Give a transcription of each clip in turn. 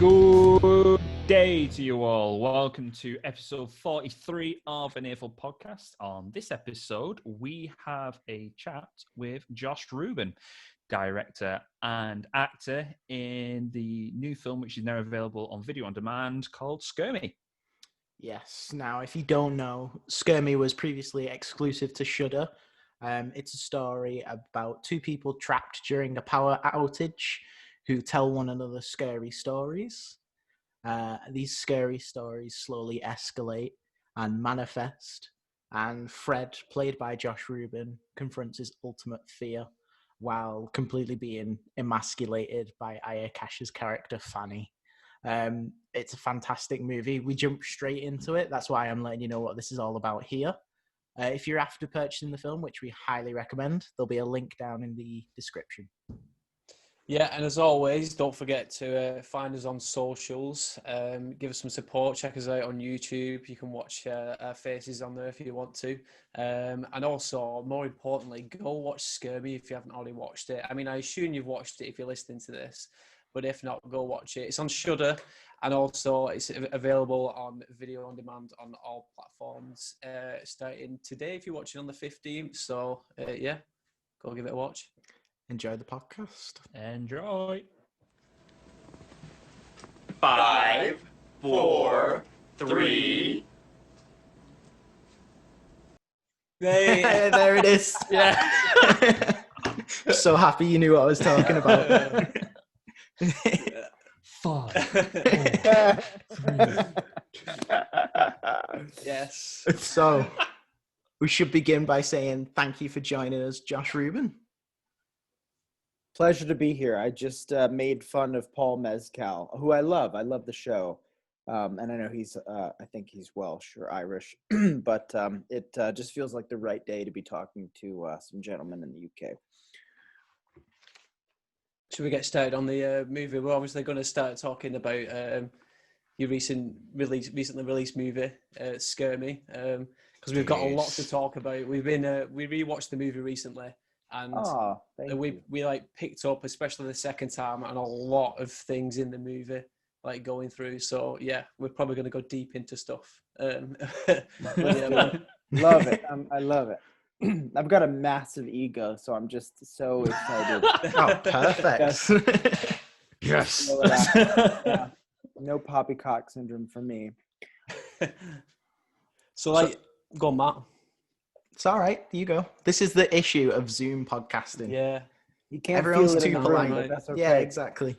Good day to you all. Welcome to episode 43 of an Earful podcast. On this episode, we have a chat with Josh Ruben, director and actor in the new film, which is now available on video on demand, called Scare Me. Yes. Now, if you don't know, Scare Me was previously exclusive to Shudder. It's a story about two people trapped during a power outage who tell one another scary stories. These scary stories slowly escalate and manifest, and Fred, played by Josh Ruben, confronts his ultimate fear while completely being emasculated by Aya Cash's character, Fanny. It's a fantastic movie. We jump straight into it. That's why I'm letting you know what this is all about here. If you're after purchasing the film, which we highly recommend, there'll be a link down in the description. Yeah, and as always, don't forget to find us on socials. Give us some support. Check us out on YouTube. You can watch our faces on there if you want to. And also, more importantly, go watch Scare Me if you haven't already watched it. I mean, I assume you've watched it if you're listening to this. But if not, go watch it. It's on Shudder, and also it's available on video on demand on all platforms starting today if you're watching on the 15th. So, yeah, go give it a watch. Enjoy the podcast. Enjoy. 5, 4, 3. There it is. Yeah. So happy you knew what I was talking about. 5, 4, 3. Yes. So, we should begin by saying thank you for joining us, Josh Ruben. Pleasure to be here. I just made fun of Paul Mescal, who I love. I love the show. And I know he's, I think he's Welsh or Irish, but it just feels like the right day to be talking to some gentlemen in the UK. Should we get started on the movie? We're obviously going to start talking about your recently released movie, Scare Me, because we've got a lot to talk about. We rewatched the movie recently, and we like picked up, especially the second time, and a lot of things in the movie like going through. So yeah, we're probably going to go deep into stuff. Love it. I love it. I've got a massive ego, so I'm just so excited. Oh, perfect. Yes. Yeah. No poppycock syndrome for me. So go on, Matt. It's all right. You go. This is the issue of Zoom podcasting. Yeah. You can't Everyone's feel it too in the polite. room, but that's okay. Yeah, exactly.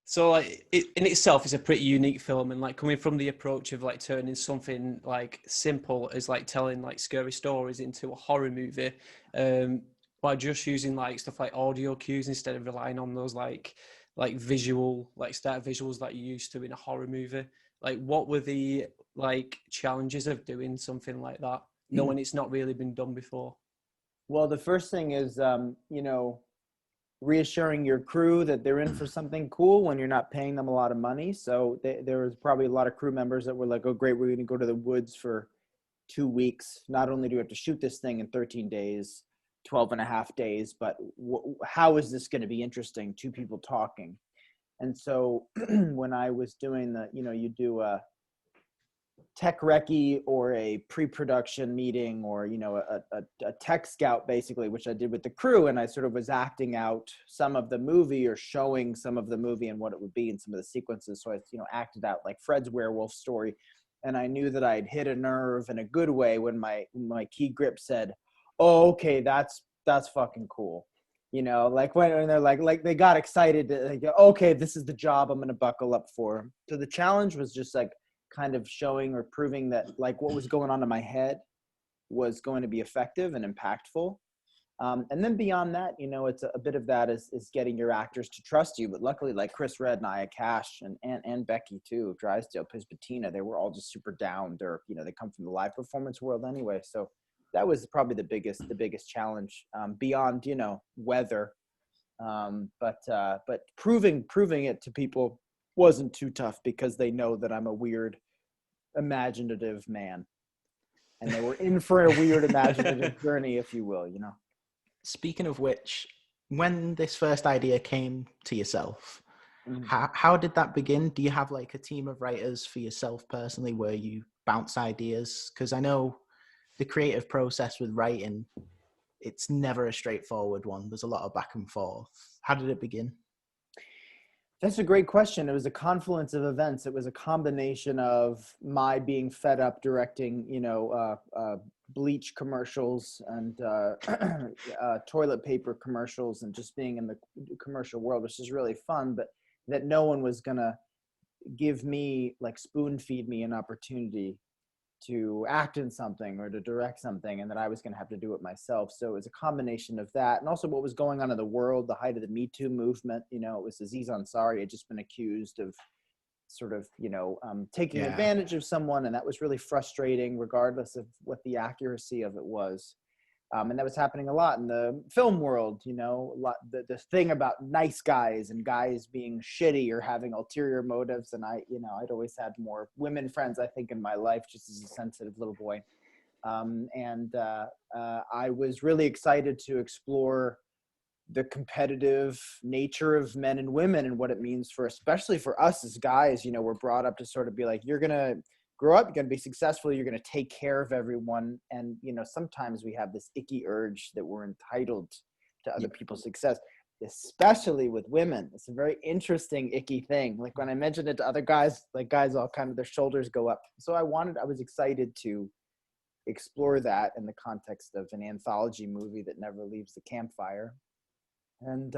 So like in itself is a pretty unique film, and like coming from the approach of like turning something like simple as like telling like scary stories into a horror movie, by just using like stuff like audio cues instead of relying on those like visual start visuals that you used to in a horror movie. Like, what were the like challenges of doing something like that, knowing it's not really been done before? Well, the first thing is, reassuring your crew that they're in for something cool when you're not paying them a lot of money. So there was probably a lot of crew members that were like, oh, great, we're going to go to the woods for 2 weeks. Not only do we have to shoot this thing in 13 days, 12 and a half days, but how is this going to be interesting? Two people talking. And so when I was doing you do a tech recce or a pre-production meeting or, a tech scout basically, which I did with the crew. And I sort of was acting out some of the movie or showing some of the movie and what it would be in some of the sequences. So I, acted out like Fred's werewolf story. And I knew that I'd hit a nerve in a good way when my key grip said, oh, okay, that's fucking cool. Like when they're like they got excited to go, okay, this is the job I'm going to buckle up for. So the challenge was just like kind of showing or proving that like what was going on in my head was going to be effective and impactful. And then beyond that, it's a bit of that is getting your actors to trust you. But luckily, like Chris Red and Aya Cash and Becky too, Drysdale, plays Bettina, they were all just super down. They're, they come from the live performance world anyway. So that was probably the biggest challenge beyond, weather. But proving it to people wasn't too tough because they know that I'm a weird, imaginative man. And they were in for a weird imaginative journey, if you will, Speaking of which, when this first idea came to yourself, Mhm. How did that begin? Do you have like a team of writers for yourself personally where you bounce ideas? Because I know the creative process with writing, it's never a straightforward one. There's a lot of back and forth. How did it begin? That's a great question. It was a confluence of events. It was a combination of my being fed up directing, bleach commercials and toilet paper commercials, and just being in the commercial world, which is really fun, but that no one was gonna give me, like, spoon feed me an opportunity to act in something or to direct something, and that I was going to have to do it myself. So it was a combination of that, and also what was going on in the world, the height of the Me Too movement. It was Aziz Ansari had just been accused of sort of, taking Yeah. advantage of someone, and that was really frustrating, regardless of what the accuracy of it was. And that was happening a lot in the film world, a lot, the thing about nice guys and guys being shitty or having ulterior motives. And I'd always had more women friends, I think, in my life, just as a sensitive little boy. I was really excited to explore the competitive nature of men and women, and what it means especially for us as guys. We're brought up to sort of be like, you're going to grow up, you're going to be successful, you're going to take care of everyone. And, sometimes we have this icky urge that we're entitled to other people's success, especially with women. It's a very interesting, icky thing. Like, when I mentioned it to other guys, like, guys all kind of, their shoulders go up. So I was excited to explore that in the context of an anthology movie that never leaves the campfire. And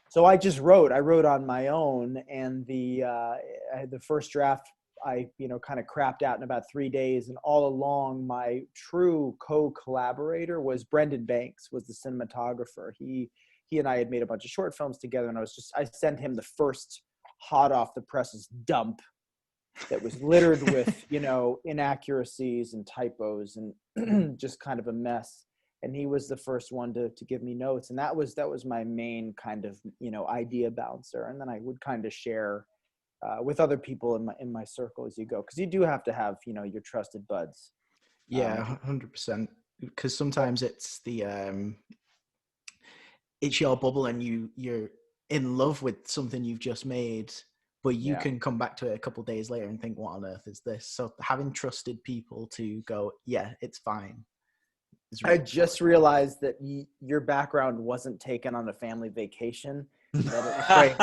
so I wrote on my own, and the first draft I kind of crapped out in about 3 days. And all along, my true co-collaborator was Brendan Banks, was the cinematographer. He and I had made a bunch of short films together, and I sent him the first hot off the presses dump that was littered with inaccuracies and typos and just kind of a mess. And he was the first one to give me notes, and that was my main kind of idea bouncer. And then I would kind of share with other people in my circle as you go, because you do have to have your trusted buds. Yeah, 100%. Because sometimes it's it's your bubble, and you're in love with something you've just made, but you can come back to it a couple of days later and think, what on earth is this? So having trusted people to go, yeah, it's fine. I just realized that your background wasn't taken on a family vacation. That's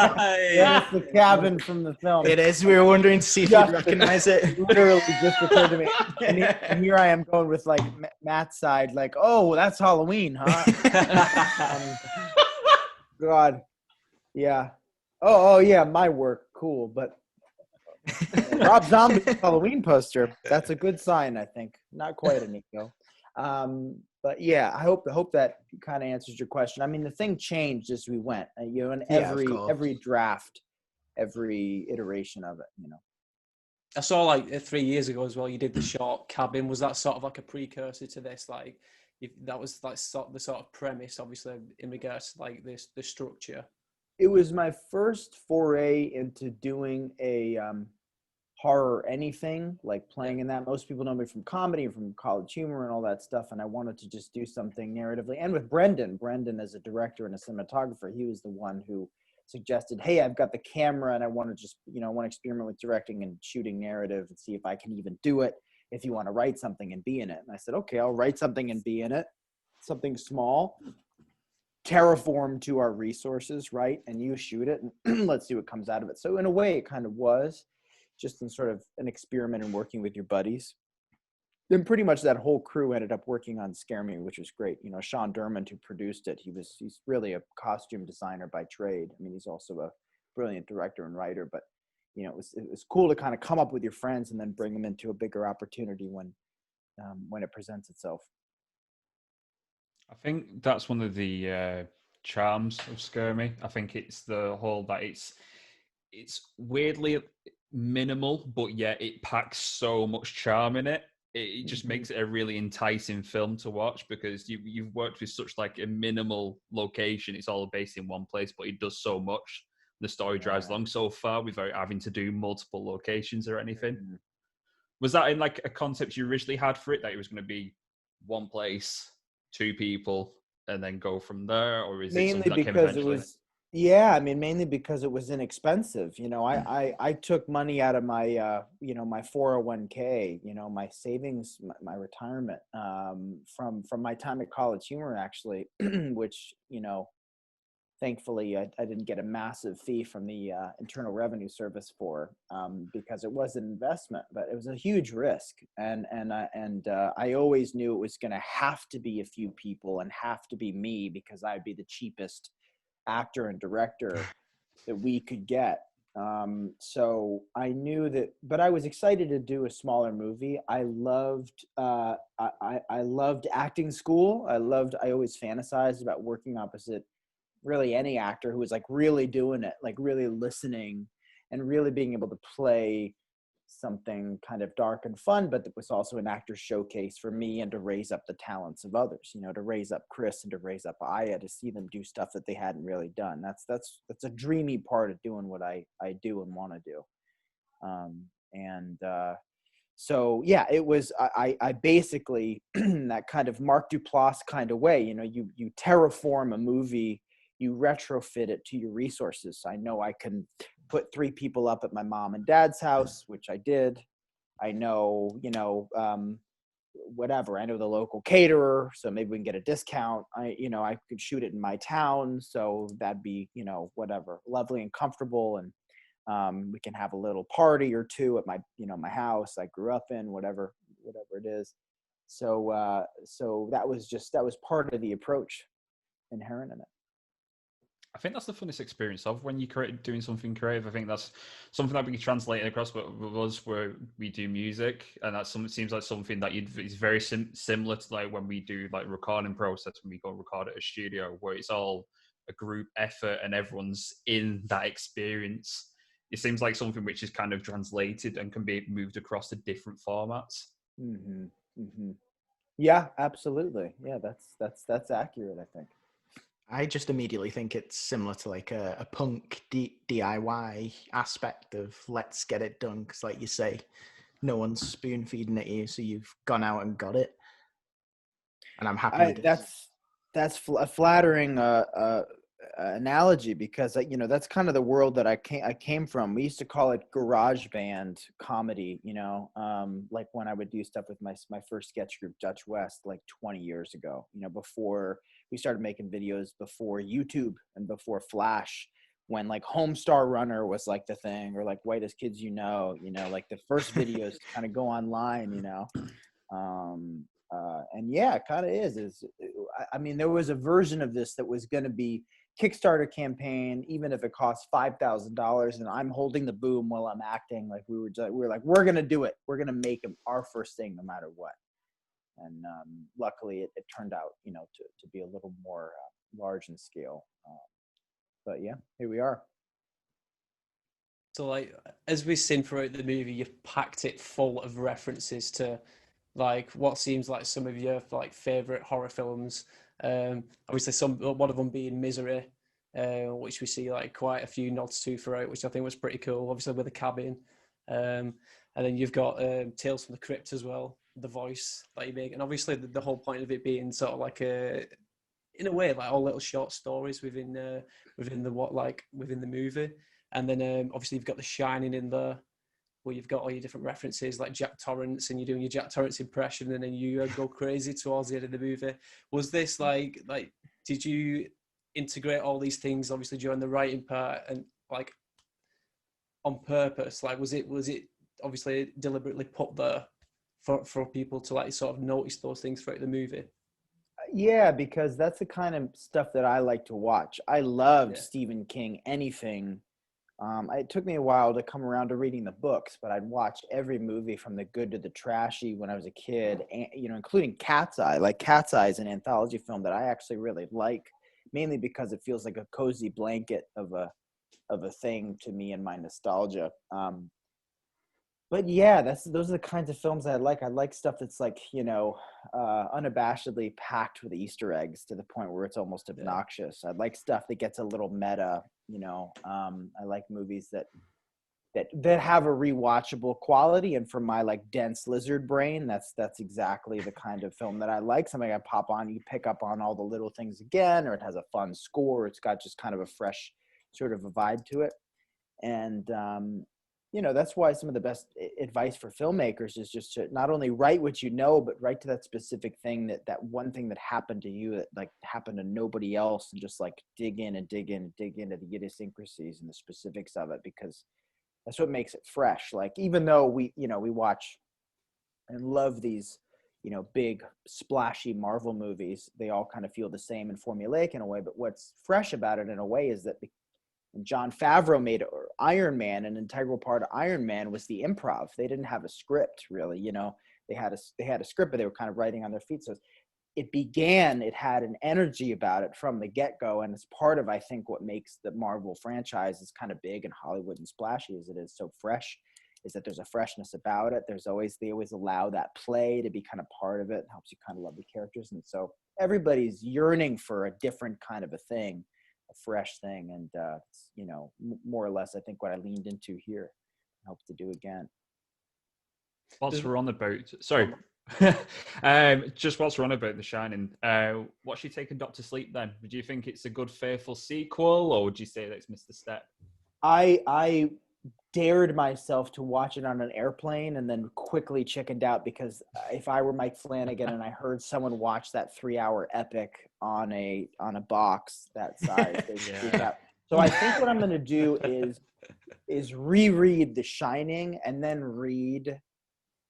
the cabin from the film. It is. We were wondering to see if you'd recognize it. Literally just occurred to me. And here I am going with, like, Matt's side, like, oh, that's Halloween, huh? God. Yeah. Oh yeah, my work. Cool. But Rob Zombie's Halloween poster. That's a good sign, I think. Not quite a Nico. But yeah, I hope that kind of answers your question. I mean, the thing changed as we went, and every draft, every iteration of it, I saw, like, 3 years ago as well, you did the short Cabin. Was that sort of like a precursor to this? Like, if that was like the sort of premise, obviously, in regards to, like, the structure. It was my first foray into doing a horror anything, like playing in that. Most people know me from comedy and from College Humor and all that stuff, and I wanted to just do something narratively. And with Brendan as a director and a cinematographer, he was the one who suggested, hey, I've got the camera and I want to just I want to experiment with directing and shooting narrative and see if I can even do it, if you want to write something and be in it. And I said, okay, I'll write something and be in it, something small, terraform to our resources, right? And you shoot it and let's see what comes out of it. So in a way, it kind of was just in sort of an experiment in working with your buddies. Then pretty much that whole crew ended up working on Scare Me, which was great. Sean Dermond, who produced it, he's really a costume designer by trade. I mean, he's also a brilliant director and writer, but it was cool to kind of come up with your friends and then bring them into a bigger opportunity when it presents itself. I think that's one of the charms of Scare Me. I think it's the whole that it's weirdly minimal, but yet it packs so much charm in it. It just makes it a really enticing film to watch, because you've worked with such like a minimal location. It's all based in one place, but it does so much. The story drives along so far without having to do multiple locations or anything. Mm-hmm. Was that in like a concept you originally had for it, that it was going to be one place, two people, and then go from there, or is mainly it something that because came eventually? Yeah, I mean, mainly because it was inexpensive. You know, I took money out of my, my 401k, my savings, my retirement, from my time at College Humor, actually, which, thankfully I didn't get a massive fee from the Internal Revenue Service for, because it was an investment, but it was a huge risk. I always knew it was going to have to be a few people and have to be me, because I'd be the cheapest actor and director that we could get. So I knew that, but I was excited to do a smaller movie. I loved, I loved acting school. I always fantasized about working opposite really any actor who was like really doing it, like really listening and really being able to play something kind of dark and fun, but that was also an actor's showcase for me, and to raise up the talents of others, to raise up Chris and to raise up Aya, to see them do stuff that they hadn't really done. That's a dreamy part of doing what I do and want to do. So yeah, it was, I basically, that kind of Mark Duplass kind of way, you terraform a movie, you retrofit it to your resources. So I know I can put 3 people up at my mom and dad's house, which I did. I know, whatever. I know the local caterer, so maybe we can get a discount. I could shoot it in my town, so that'd be, whatever, lovely and comfortable. And we can have a little party or two at my, my house I grew up in, whatever it is. So that was part of the approach inherent in it. I think that's the funnest experience of when you're doing something creative. I think that's something that we can translate across with us where we do music, and that's something, seems like something that is very similar to like when we do like recording process, when we go record at a studio, where it's all a group effort and everyone's in that experience. It seems like something which is kind of translated and can be moved across to different formats. Mm-hmm. Mm-hmm. Yeah, absolutely. Yeah, that's accurate, I think. I just immediately think it's similar to like a punk DIY aspect of let's get it done, because like you say, no one's spoon feeding at you, so you've gone out and got it, and I'm happy with it. That's a flattering analogy, because that's kind of the world that I came from. We used to call it garage band comedy, like when I would do stuff with my first sketch group, Dutch West, like 20 years ago, before we started making videos, before YouTube and before Flash, when like Homestar Runner was like the thing, or like Whitest Kids like the first videos to kind of go online, and yeah, it kind of is I mean, there was a version of this that was going to be Kickstarter campaign, even if it costs $5,000, and I'm holding the boom while I'm acting. Like we were like, we're going to do it. We're going to make him our first thing no matter what. And luckily it turned out, to be a little more large in scale. But yeah, here we are. So, like, as we've seen throughout the movie, you've packed it full of references to, like, what seems like some of your like favorite horror films. Obviously, one of them being Misery, which we see like quite a few nods to throughout, which I think was pretty cool. Obviously, with the cabin, and then you've got Tales from the Crypt as well, the voice that you make, and obviously the whole point of it being sort of like in a way, like all little short stories within the movie. And then obviously you've got The Shining in there, where you've got all your different references like Jack Torrance, and you're doing your Jack Torrance impression, and then you go crazy towards the end of the movie. Was this like did you integrate all these things obviously during the writing part and like on purpose? Like was it obviously deliberately put there for people to like sort of notice those things throughout the movie? Yeah, because that's the kind of stuff that I like to watch. I loved Yeah. Stephen King, anything. It took me a while to come around to reading the books, but I'd watch every movie from the good to the trashy when I was a kid, and, including Cat's Eye. Like Cat's Eye is an anthology film that I actually really like, mainly because it feels like a cozy blanket of a thing to me and my nostalgia. But yeah, those are the kinds of films I like. I like stuff that's like, unabashedly packed with Easter eggs to the point where it's almost obnoxious. I like stuff that gets a little meta, I like movies that have a rewatchable quality. And for my like dense lizard brain, that's exactly the kind of film that I like. Something I pop on, you pick up on all the little things again, or it has a fun score. It's got just kind of a fresh sort of a vibe to it. And that's why some of the best advice for filmmakers is just to not only write what you know, but write to that specific thing, that one thing that happened to you that like happened to nobody else, and just like dig into the idiosyncrasies and the specifics of it, because that's what makes it fresh. Like, even though we watch and love these, big splashy Marvel movies, they all kind of feel the same and formulaic in a way. But what's fresh about it in a way is that John Favreau made Iron Man, an integral part of Iron Man was the improv. They didn't have a script, really. They had a script, but they were kind of writing on their feet. So it had an energy about it from the get-go, and it's part of, I think, what makes the Marvel franchise is kind of big and Hollywood and splashy as it is so fresh, is that there's a freshness about it. They always allow that play to be kind of part of it. It helps you kind of love the characters. And so everybody's yearning for a different kind of a thing, a fresh thing. And, more or less, I think what I leaned into here helps to do again. Whilst we're on the boat, sorry. Just whilst we're on about The Shining, what's your take on Doctor Sleep then? Do you think it's a good, faithful sequel, or would you say that it's missed a step? I dared myself to watch it on an airplane and then quickly chickened out, because if I were Mike Flanagan and I heard someone watch that 3-hour epic on a box that size, they'd freak out. So I think what I'm going to do is reread The Shining and then read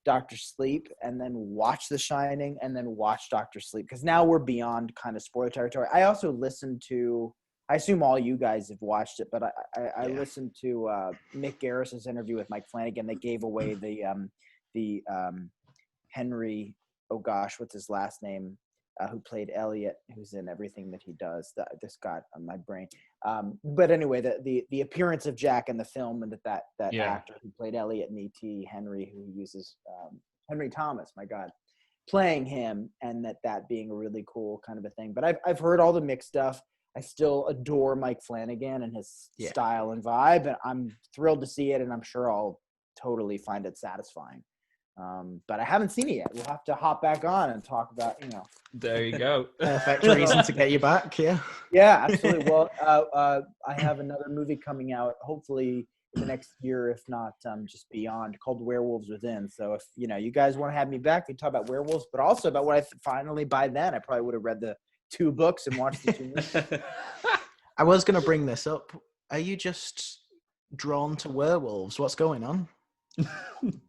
Dr. Sleep and then watch The Shining and then watch Dr. Sleep, because now we're beyond kind of spoiler territory. I also listened to, I assume all you guys have watched it, but I listened to Mick Garris's interview with Mike Flanagan. They gave away the Henry, oh gosh, what's his last name, who played Elliot, who's in everything that he does. This got on my brain. But anyway, the appearance of Jack in the film, and that actor who played Elliot in E.T., Henry, who uses Henry Thomas, my God, playing him, and that being a really cool kind of a thing. But I've heard all the mixed stuff. I still adore Mike Flanagan and his style and vibe, and I'm thrilled to see it, and I'm sure I'll totally find it satisfying. But I haven't seen it yet. We'll have to hop back on and talk about, There you go. Perfect reason to get you back. Yeah. Yeah, absolutely. Well, I have another movie coming out, hopefully in the next year, if not just beyond, called Werewolves Within. So if, you guys want to have me back, we talk about werewolves, but also about what finally, by then, I probably would have read the 2 books and watched the 2 movies. I was going to bring this up. Are you just drawn to werewolves? What's going on?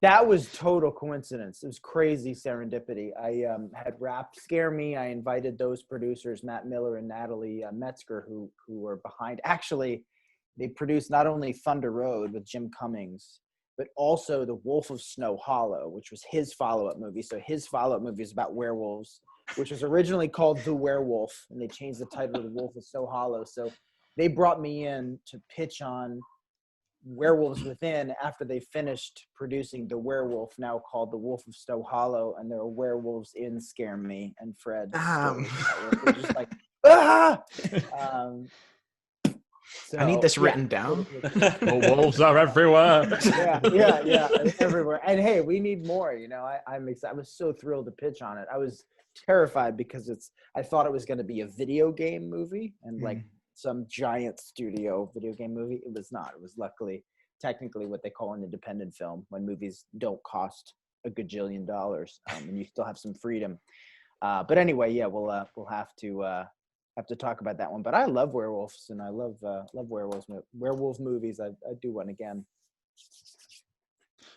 That was total coincidence. It was crazy serendipity. I had wrapped Scare Me. I invited those producers, Matt Miller and Natalie Metzger, who were behind. Actually, they produced not only Thunder Road with Jim Cummings, but also The Wolf of Snow Hollow, which was his follow-up movie. So his follow-up movie is about werewolves, which was originally called The Werewolf, and they changed the title to The Wolf of Snow Hollow. So they brought me in to pitch on Werewolves Within after they finished producing The Werewolf, now called The Wolf of Snow Hollow, and there are werewolves in Scare Me and Fred. They're just like, ah! So, I need this written down. The wolves are everywhere. Yeah, everywhere. And hey, we need more. I'm excited. I was so thrilled to pitch on it. I was terrified because I thought it was going to be a video game movie and like some giant studio video game movie. It was not. It was luckily technically what they call an independent film, when movies don't cost a gajillion dollars and you still have some freedom. But anyway, yeah, we'll have to talk about that one. But I love werewolves, and I love werewolf movies. I'd do one again.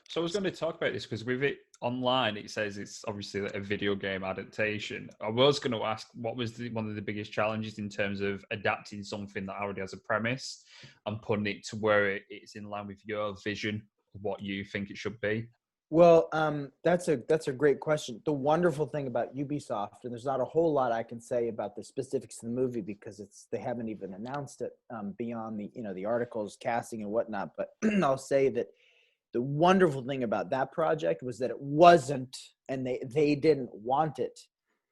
So I was going to talk about this because with it online, it says it's obviously a video game adaptation. I was going to ask, what was one of the biggest challenges in terms of adapting something that already has a premise and putting it to where it's in line with your vision of what you think it should be? Well, that's a great question. The wonderful thing about Ubisoft, and there's not a whole lot I can say about the specifics of the movie because they haven't even announced it beyond the articles, casting and whatnot. But I'll say that the wonderful thing about that project was that it wasn't, and they didn't want it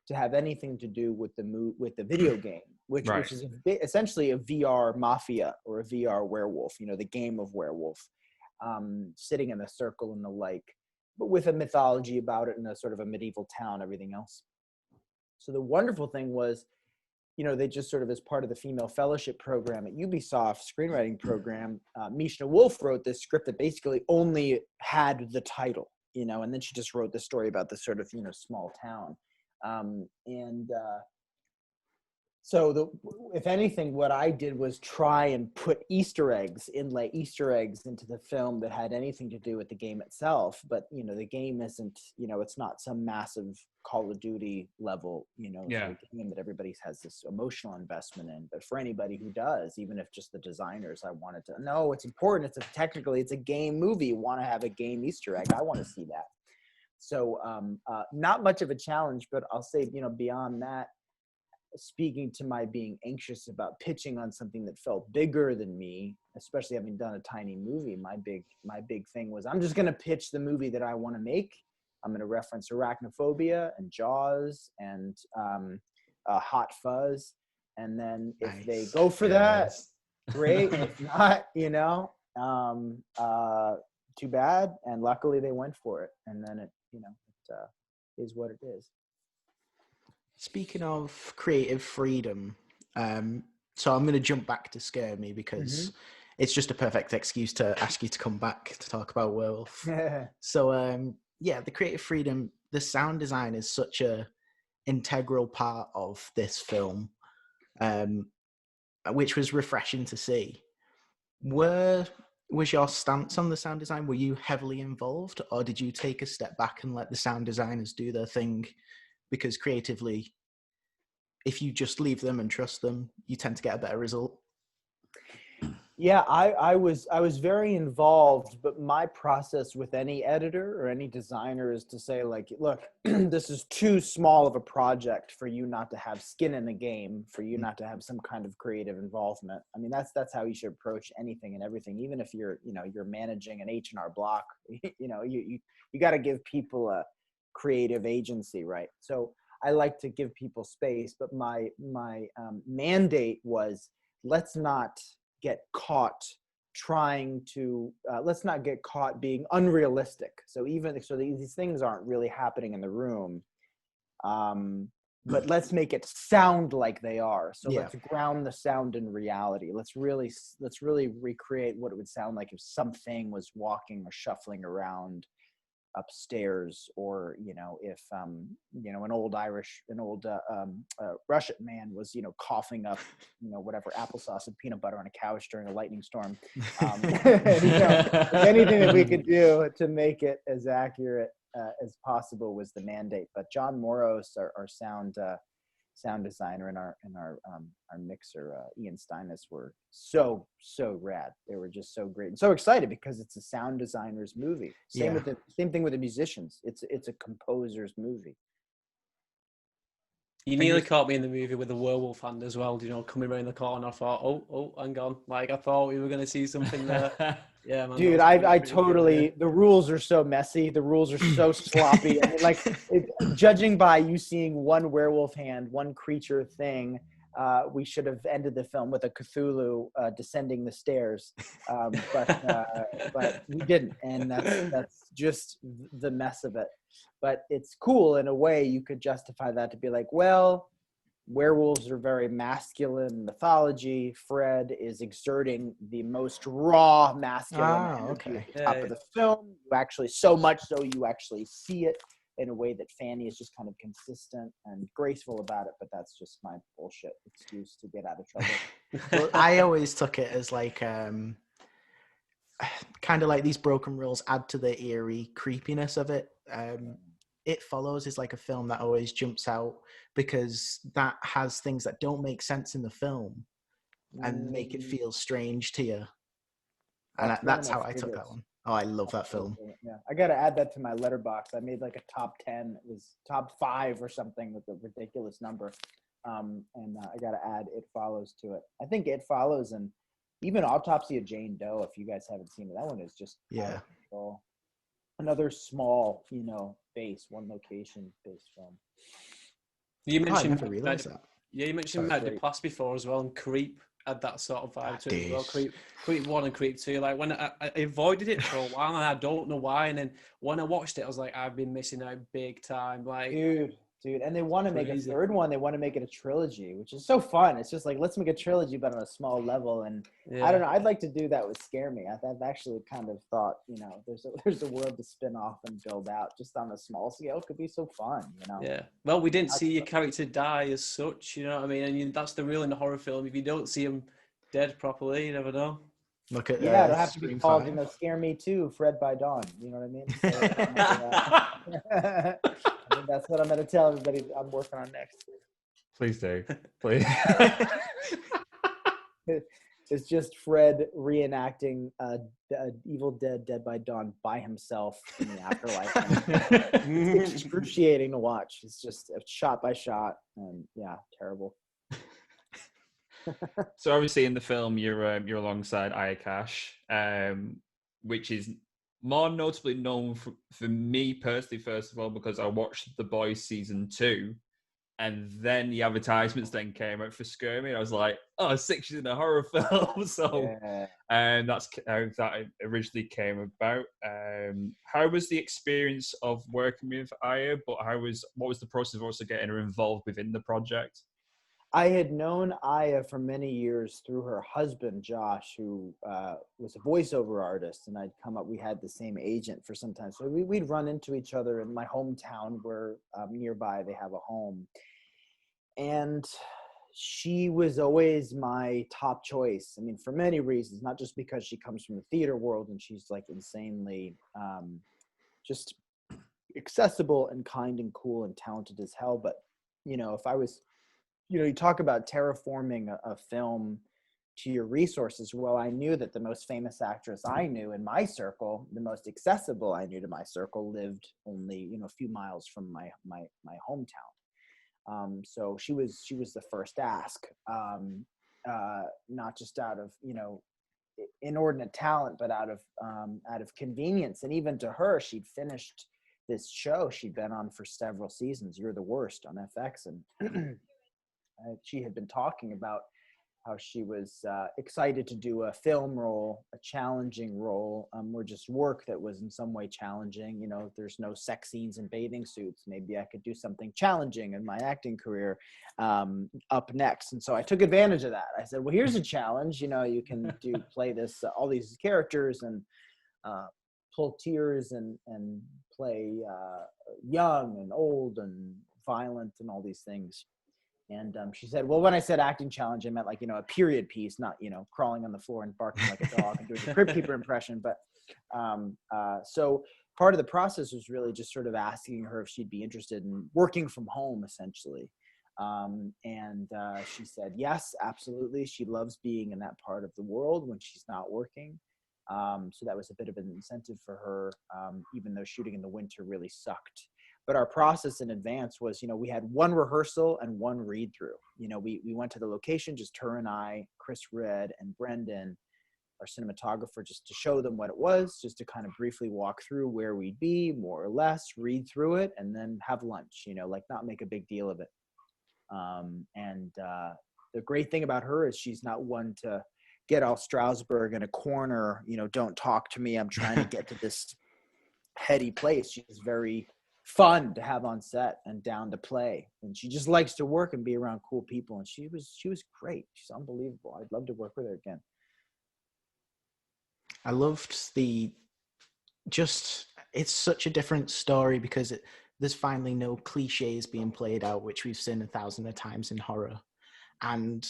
to have anything to do with the video game, which is essentially a VR mafia or a VR werewolf. The game of werewolf, sitting in a circle and the like, but with a mythology about it in a sort of a medieval town, everything else. So the wonderful thing was they just sort of, as part of the female fellowship program at Ubisoft screenwriting program, Mishna Wolf wrote this script that basically only had the title, and then she just wrote the story about this sort of, small town. So if anything, what I did was try and put inlay Easter eggs into the film that had anything to do with the game itself. But, the game isn't, it's not some massive Call of Duty level, sort of game that everybody has this emotional investment in. But for anybody who does, even if just the designers, I wanted to, no, it's important. Technically it's a game movie. You want to have a game Easter egg. I want to see that. So not much of a challenge, but I'll say, beyond that, speaking to my being anxious about pitching on something that felt bigger than me, especially having done a tiny movie, my big thing was, I'm just going to pitch the movie that I want to make. I'm going to reference Arachnophobia and Jaws and Hot Fuzz. And then if they go for that, great. If not, too bad. And luckily they went for it. And then it is what it is. Speaking of creative freedom, so I'm going to jump back to Scare Me because it's just a perfect excuse to ask you to come back to talk about Werewolf. So, the creative freedom, the sound design is such a integral part of this film, which was refreshing to see. Was your stance on the sound design? Were you heavily involved, or did you take a step back and let the sound designers do their thing? Because creatively, if you just leave them and trust them, you tend to get a better result. Yeah, I was very involved, but my process with any editor or any designer is to say, like, look, this is too small of a project for you not to have skin in the game, for you not to have some kind of creative involvement. I mean, that's how you should approach anything and everything. Even if you're managing an H&R Block, you got to give people a creative agency, right? So I like to give people space, but my mandate was, let's not get caught being unrealistic. So these things aren't really happening in the room, but let's make it sound like they are. So let's ground the sound in reality. Let's really recreate what it would sound like if something was walking or shuffling around upstairs, or if an old Russian man was coughing up whatever applesauce and peanut butter on a couch during a lightning storm. Anything that we could do to make it as accurate as possible was the mandate. But John Moros, our sound designer, and our mixer, Ian Steinus, were so rad. They were just so great and so excited because it's a sound designer's movie. Same thing with the musicians. It's a composer's movie. You nearly caught me in the movie with the werewolf hand as well, coming around the corner. I thought, oh, hang on. Like, I thought we were going to see something there. Yeah, man. Dude, I totally, the rules are so messy. The rules are so sloppy. I mean, judging by you seeing one werewolf hand, one creature thing, we should have ended the film with a Cthulhu descending the stairs. But we didn't. And that's just the mess of it. But it's cool in a way. You could justify that to be like, well, werewolves are very masculine mythology. Fred is exerting the most raw masculine energy at the top of the film. You actually, so much so you actually see it in a way that Fanny is just kind of consistent and graceful about it. But that's just my bullshit excuse to get out of trouble. Well, I always took it as like kind of like these broken rules add to the eerie creepiness of it. It Follows is like a film that always jumps out because that has things that don't make sense in the film and make it feel strange to you. And that's how I took that one. Oh, I love that film. Yeah, I got to add that to my letterbox. I made like a top 10. It was top 5 or something with a ridiculous number. And I got to add It Follows to it. I think It Follows, and even Autopsy of Jane Doe, if you guys haven't seen it, that one is just out of control. Another small, one location based film. You mentioned, I never realized that. Yeah, you mentioned Matt Duplass before as well, and Creep had that sort of vibe to it as well. Creep 1 and Creep 2. Like, when I avoided it for a while, and I don't know why. And then when I watched it, I was like, I've been missing out big time. Like, dude, Dude, and they want to make a Crazy. third one. They want to make it a trilogy, which is so fun. It's just like, let's make a trilogy, but on a small level. And I don't know. I'd like to do that with Scare Me. I've actually kind of thought, there's a world to spin off and build out just on a small scale. It could be so fun, Yeah. Well, we didn't see your character die as such, you know what I mean? And that's the rule in a horror film. If you don't see him dead properly, you never know. Look at Yeah, it'll have to be Scream called, 5. Scare Me Too, Fred by Dawn. You know what I mean? I think that's what I'm going to tell everybody I'm working on next. Please do. Please. It's just Fred reenacting Evil Dead by Dawn by himself in the afterlife. It's excruciating to watch. It's just shot by shot, and yeah, terrible. So obviously in the film you're alongside Aya Cash, which is more notably known for me personally, first of all, because I watched The Boys season 2, and then the advertisements then came out for Scare Me, and I was like, oh, 6 years in a horror film. So that's how that originally came about. How was the experience of working with Aya, but what was the process of also getting her involved within the project? I had known Aya for many years through her husband, Josh, who was a voiceover artist, and we had the same agent for some time. So we'd run into each other in my hometown where nearby they have a home. And she was always my top choice. I mean, for many reasons, not just because she comes from the theater world and she's like insanely just accessible and kind and cool and talented as hell. But, if I was, you talk about terraforming a film to your resources. Well, I knew that the most famous actress I knew in my circle, the most accessible I knew to my circle, lived only, a few miles from my hometown. So she was the first ask, not just out of, inordinate talent, but out of convenience. And even to her, she'd finished this show she'd been on for several seasons, You're the Worst, on FX. And she had been talking about how she was excited to do a film role, a challenging role, or just work that was in some way challenging. There's no sex scenes and bathing suits. Maybe I could do something challenging in my acting career up next. And so I took advantage of that. I said, well, here's a challenge. You can play this, all these characters, and pull tears and play young and old and violent and all these things. And she said, well, when I said acting challenge, I meant like, a period piece, not, crawling on the floor and barking like a dog and doing a Crypt Keeper impression. But so part of the process was really just sort of asking her if she'd be interested in working from home, essentially. And she said, yes, absolutely. She loves being in that part of the world when she's not working. So that was a bit of an incentive for her, even though shooting in the winter really sucked. But our process in advance was, we had one rehearsal and one read through. We went to the location, just her and I, Chris Red and Brendan, our cinematographer, just to show them what it was, just to kind of briefly walk through where we'd be, more or less, read through it, and then have lunch, like not make a big deal of it. And the great thing about her is she's not one to get all Strasbourg in a corner, don't talk to me, I'm trying to get to this heady place. She's very fun to have on set and down to play, and she just likes to work and be around cool people, and she was great. She's unbelievable. I'd love to work with her again. I loved it's such a different story because there's finally no cliches being played out, which we've seen 1,000 times in horror, and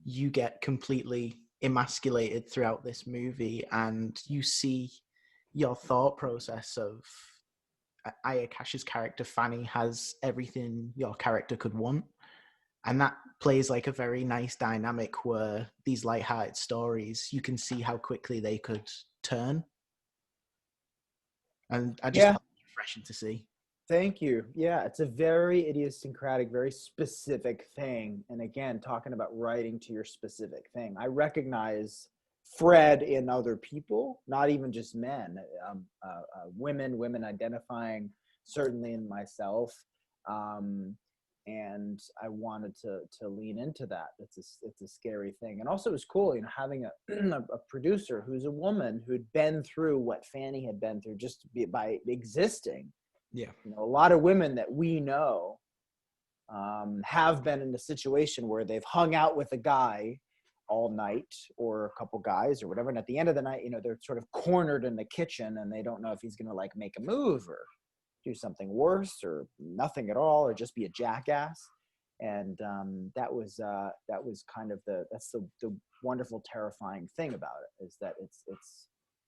you get completely emasculated throughout this movie, and you see your thought process of Aya Cash's character Fanny has everything your character could want, and that plays like a very nice dynamic where these lighthearted stories, you can see how quickly they could turn, and I just thought it was refreshing to see. Thank you. Yeah, it's a very idiosyncratic, very specific thing. And again, talking about writing to your specific thing, I recognize Fred in other people, not even just men, women identifying certainly in myself. And I wanted to lean into that. It's a scary thing. And also it was cool, having a producer who's a woman who'd been through what Fanny had been through just by existing. Yeah. A lot of women that we know have been in a situation where they've hung out with a guy all night, or a couple guys or whatever, and at the end of the night, they're sort of cornered in the kitchen and they don't know if he's going to like make a move or do something worse or nothing at all or just be a jackass. And that was kind of that's the wonderful, terrifying thing about it, is that it's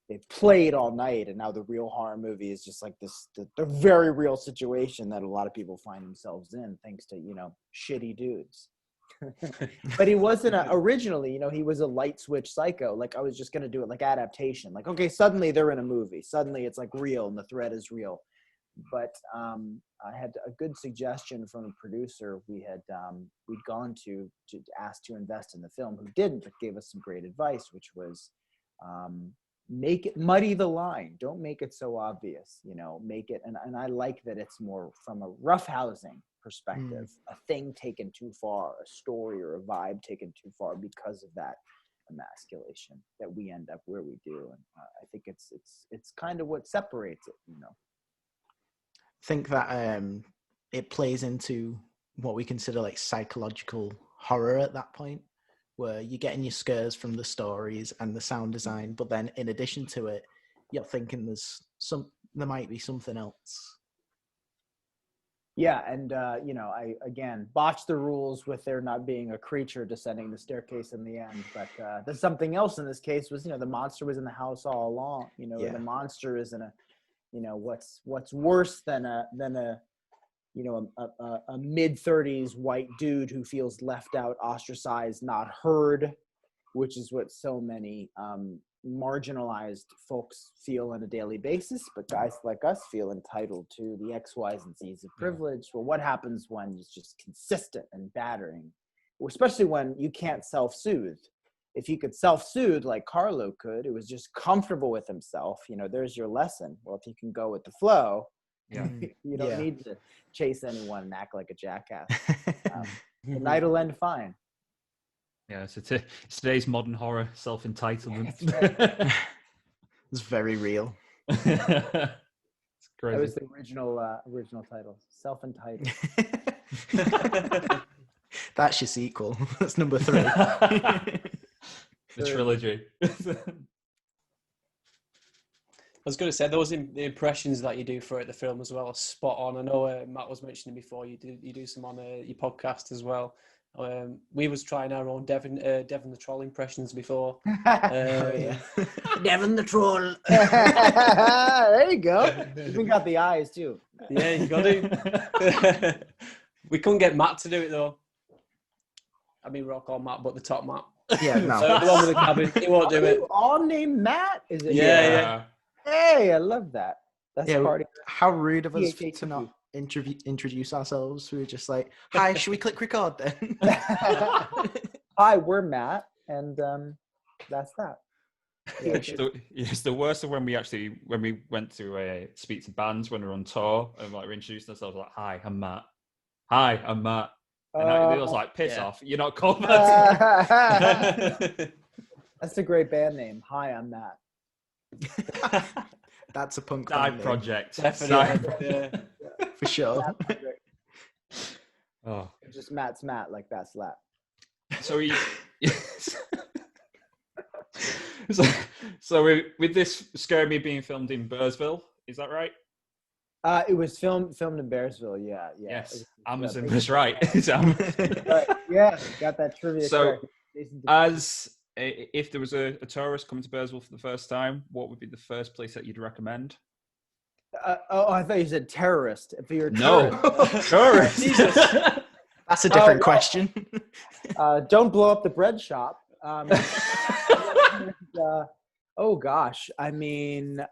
they've played all night, and now the real horror movie is just like this the very real situation that a lot of people find themselves in, thanks to shitty dudes. But he wasn't originally, he was a light switch psycho. Like, I was just gonna do it like adaptation. Like, okay, suddenly they're in a movie. Suddenly it's like real, and the threat is real. But I had a good suggestion from a producer we'd gone to ask to invest in the film, who didn't, but gave us some great advice, which was make it, muddy the line. Don't make it so obvious, make it. And I like that it's more from a roughhousing perspective, a thing taken too far, a story or a vibe taken too far because of that emasculation, that we end up where we do. And I think it's kind of what separates it, think that it plays into what we consider like psychological horror at that point, where you're getting your scares from the stories and the sound design, but then in addition to it, you're thinking there might be something else. Yeah, and I again botched the rules with there not being a creature descending the staircase in the end, but there's something else in this case. Was the monster was in the house all along. The monster is in a what's worse than a mid-30s white dude who feels left out, ostracized, not heard, which is what so many marginalized folks feel on a daily basis. But guys like us feel entitled to the X, Y's, and Z's of privilege. Well, what happens when it's just consistent and battering, especially when you can't self-soothe? If he could self-soothe like Carlo could, it was just comfortable with himself, there's your lesson. Well, if you can go with the flow, you don't need to chase anyone and act like a jackass. The night will end fine. Yeah, so it's today's modern horror, self-entitlement. It's very real. It's crazy. That was the original title, Self-Entitled. That's your sequel. That's number 3. The trilogy. I was going to say, those the impressions that you do for the film as well are spot on. I know Matt was mentioning before you do some on your podcast as well. We was trying our own Devon the Troll impressions before. Devon the Troll. There you go. You even got the eyes too. Yeah, you got to. We couldn't get Matt to do it though. I mean, rock on Matt, but the top Matt. Yeah, no. The one with the cabin. He won't do it. All named Matt? Is it? Yeah. Hey, I love that. That's part of how rude of us to not introduce ourselves. We were just like, hi, should we click record then? Hi, we're Matt, and that's that. It's the worst of when we went to speak to bands when we were on tour, and like we introduced ourselves like, hi, I'm Matt. Hi, I'm Matt. And it was like, piss off. You're not called that. That's a great band name. Hi, I'm Matt. That's a punk Side project. Definitely. Yeah. For sure. Oh, just Matt's Matt, like that slap. So so with this Scare Me being filmed in Burrsville, is that right? It was filmed in Bearsville. Yeah. Yes, Amazon was right. Right. Yeah, got that trivia. So, if there was a tourist coming to Bearsville for the first time, what would be the first place that you'd recommend? I thought you said terrorist. If you're tourist. Jesus. That's a different question. Don't blow up the bread shop. Oh gosh, I mean,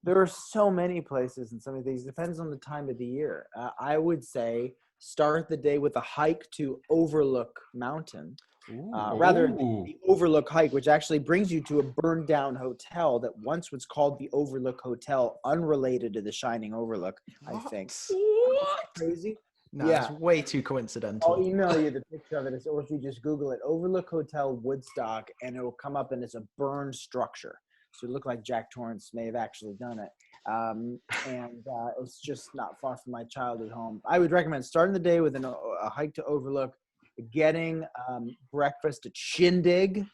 there are so many places and so many things. It depends on the time of the year. I would say start the day with a hike to Overlook Mountain. The Overlook hike, which actually brings you to a burned down hotel that once was called the Overlook Hotel, unrelated to the Shining Overlook, I think. What? Crazy? No, it's way too coincidental. I'll email you the picture of it, or if you just Google it, Overlook Hotel Woodstock, and it'll come up and it's a burned structure. So it looked like Jack Torrance may have actually done it. And it's just not far from my childhood home. I would recommend starting the day with a hike to Overlook, getting breakfast at Shindig,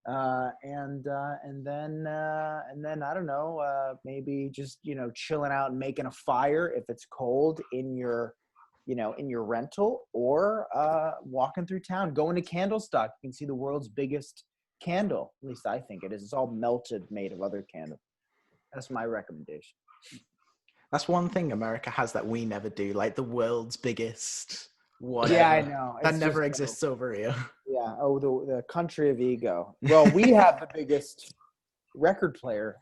and then I don't know, maybe just chilling out and making a fire if it's cold in your rental, or walking through town, going to Candlestock. You can see the world's biggest candle. At least I think it is. It's all melted, made of other candles. That's my recommendation. That's one thing America has that we never do, like the world's biggest whatever. Yeah, I know. That It's never just, exists over here. Yeah. Oh, the country of ego. Well, we have the biggest record player.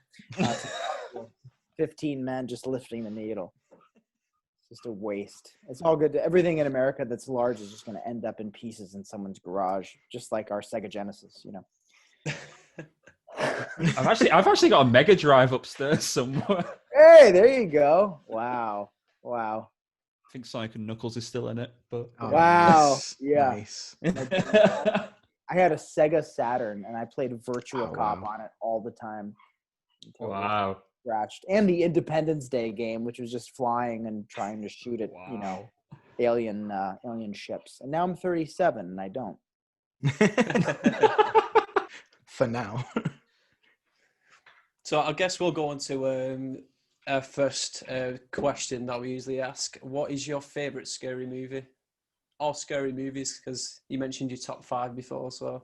15 men just lifting the needle. It's just a waste. It's all good. Everything in America that's large is just going to end up in pieces in someone's garage, just like our Sega Genesis, I've actually got a Mega Drive upstairs somewhere. Hey, there you go. Wow. I think Sonic and Knuckles is still in it, but Wow. Nice. Yeah. Nice. I had a Sega Saturn, and I played Virtua Cop on it all the time. Until it was wow. scratched. And the Independence Day game, which was just flying and trying to shoot at alien ships. And now I'm 37, and I don't. For now. So I guess we'll go on to our first question that we usually ask. What is your favourite scary movie? Or scary movies, because you mentioned your top 5 before, so.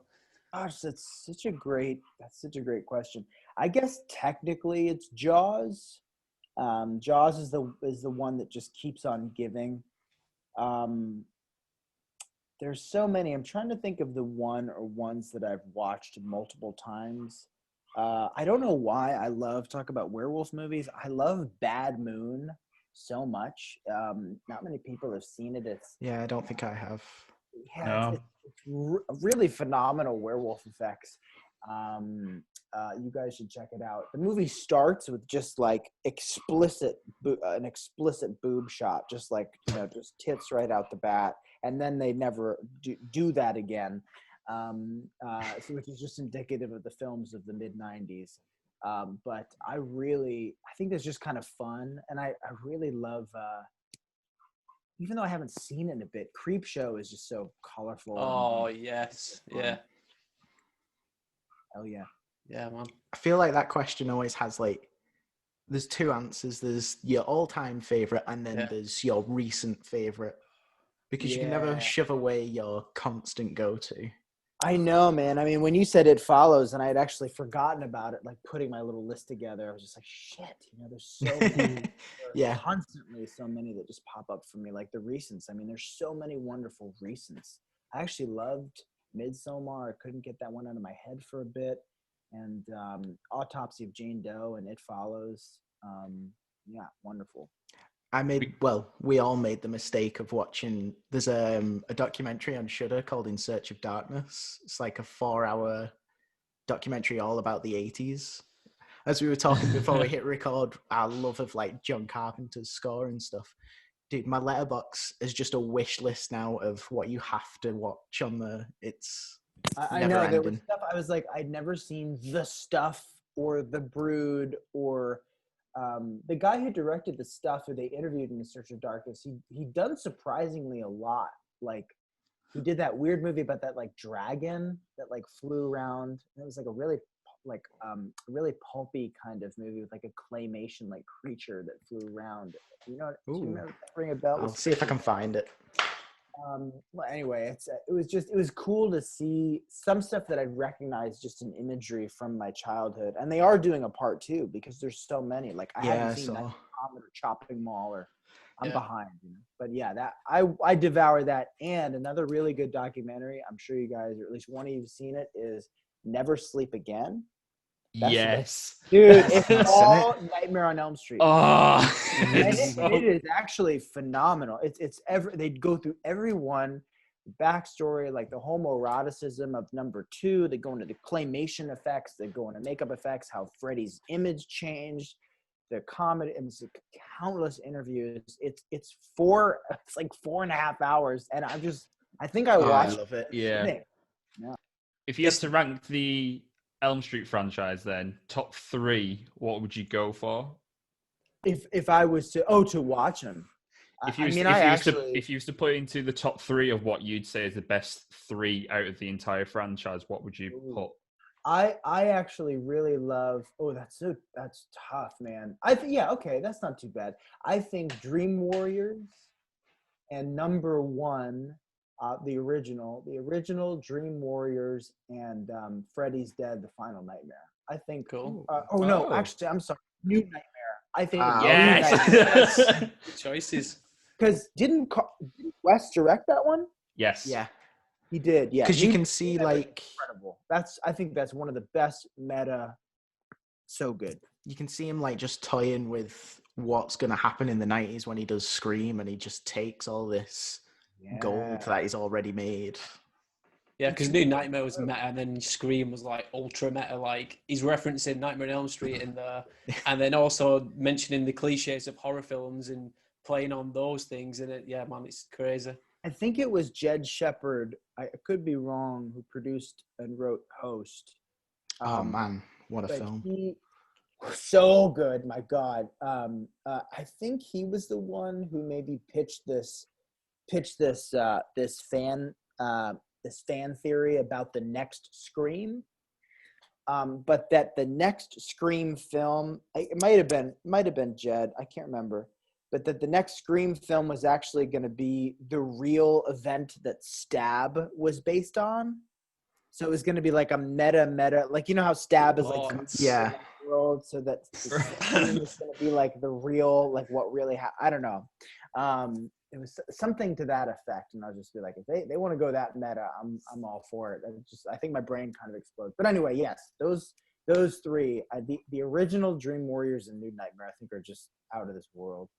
Gosh, that's such a great question. I guess technically it's Jaws. Jaws is the one that just keeps on giving. There's so many. I'm trying to think of the one or ones that I've watched multiple times. I don't know why I love talk about werewolf movies. I love Bad Moon so much. Not many people have seen it. Yeah, I don't think I have. Yeah, No. it's really phenomenal werewolf effects. You guys should check it out. The movie starts with just like an explicit boob shot, just like just tits right out the bat, and then they never do that again. So which is just indicative of the films of the mid-90s. But I think it's just kind of fun, and I really love. Even though I haven't seen it in a bit, Creepshow is just so colorful. Oh, yes. Yeah. Hell yeah. Yeah, man. I feel like that question always has there's two answers. There's your all-time favorite, and then there's your recent favorite, because you can never shove away your constant go-to. I know, man. I mean, when you said It Follows, and I had actually forgotten about it, like putting my little list together, I was just like, shit, there's so many. Constantly so many that just pop up for me, like the recents. I mean, there's so many wonderful recents. I actually loved Midsommar. I couldn't get that one out of my head for a bit. And Autopsy of Jane Doe and It Follows. Wonderful. We all made the mistake of watching, there's a documentary on Shudder called In Search of Darkness. It's like a 4-hour documentary all about the 80s. As we were talking before we hit record, our love of John Carpenter's score and stuff. Dude, my letterbox is just a wish list now of what you have to watch on the, I know there was stuff I was like, I'd never seen The Stuff or The Brood or the guy who directed The Stuff, who they interviewed in The Search of Darkness. He'd done surprisingly a lot. Like he did that weird movie about that dragon that flew around. It was a really really pulpy kind of movie with a claymation creature that flew around. Do you remember that? Ring a bell? I'll see if I can find it. Well, anyway, it was cool to see some stuff that I'd recognize just in imagery from my childhood, and they are doing a part 2 because there's so many. I haven't seen that or Chopping Mall, or I'm behind. But yeah, that I devour that. And another really good documentary, I'm sure you guys, or at least one of you've seen it, is Never Sleep Again. Yes. Dude, it's all Nightmare on Elm Street. Oh, it is actually phenomenal. They go through every one, backstory, the homoeroticism of number 2. They go into the claymation effects. They go into makeup effects, how Freddy's image changed, the comedy, and it's countless interviews. It's 4.5 hours, and I think I watched. I love it. Yeah. If you had to rank the Elm Street franchise, then top 3, what would you go for? If I was to to watch them, If you I was mean, to, if I you was to actually if you was to put into the top 3 of what you'd say is the best 3 out of the entire franchise, what would you put? I actually really love. Oh, that's tough, man. Yeah, okay, that's not too bad. I think Dream Warriors and number 1, the original Dream Warriors and Freddy's Dead: The Final Nightmare. I think. Cool. No, Oh. actually, I'm sorry. New Nightmare. I think New Yes. Nightmare. Good choices. Because didn't Wes direct that one? Yes. Yeah, He did. Yeah, because you New can see Nightmare is like incredible. I think that's one of the best meta. So good. you can see him like just toying with what's going to happen in the 90s when he does Scream, and he just takes all this gold that he's already made. Yeah, because New Nightmare was meta, and then Scream was like ultra meta. Like he's referencing Nightmare on Elm Street in there, and then also mentioning the cliches of horror films and playing on those things. And yeah, man, it's crazy. I think it was Jed Shepard. I could be wrong. Who produced and wrote Host? Oh man, what a But film! he so good. My God. I think he was the one who maybe pitched this this fan theory about the next Scream. But that the next Scream film, it might have been Jed. I can't remember. But that the next Scream film was actually going to be the real event that Stab was based on. So it was going to be like a meta, like you know how Stab is like the Yeah. world. So that Scream is going to be like the real, like what really happened. I don't know. It was something to that effect, and I'll just be like, if they want to go that meta, I'm all for it. I think my brain kind of explodes. But anyway, yes, those 3, the original Dream Warriors and New Nightmare, I think are just out of this world.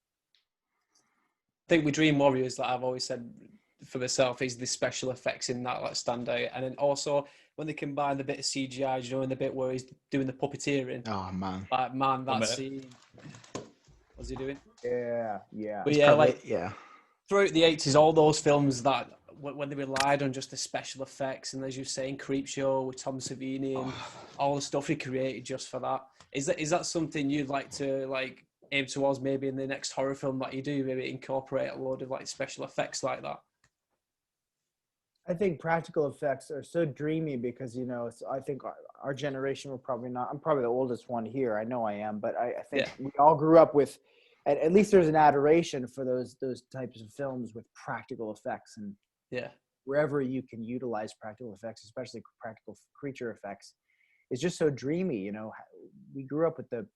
I think with Dream Warriors, like I've always said for myself, is the special effects in that like stand out, and then also when they combine the bit of CGI, you know, in the bit where he's doing the puppeteering. Oh man, Like man, that scene. What's he doing? Yeah. But yeah, like yeah. Throughout the 80s, all those films that when they relied on just the special effects, and as you were saying, Creepshow with Tom Savini and all the stuff he created just for that. Is that something you'd like to like aim towards maybe in the next horror film that you do, maybe incorporate a load of like special effects like that? I think practical effects are so dreamy because, you know, I think our generation will probably not, I'm probably the oldest one here. I know I am, but I think we all grew up with, at least there's an adoration for those types of films with practical effects, and wherever you can utilize practical effects, especially practical creature effects, is just so dreamy. You know, we grew up with the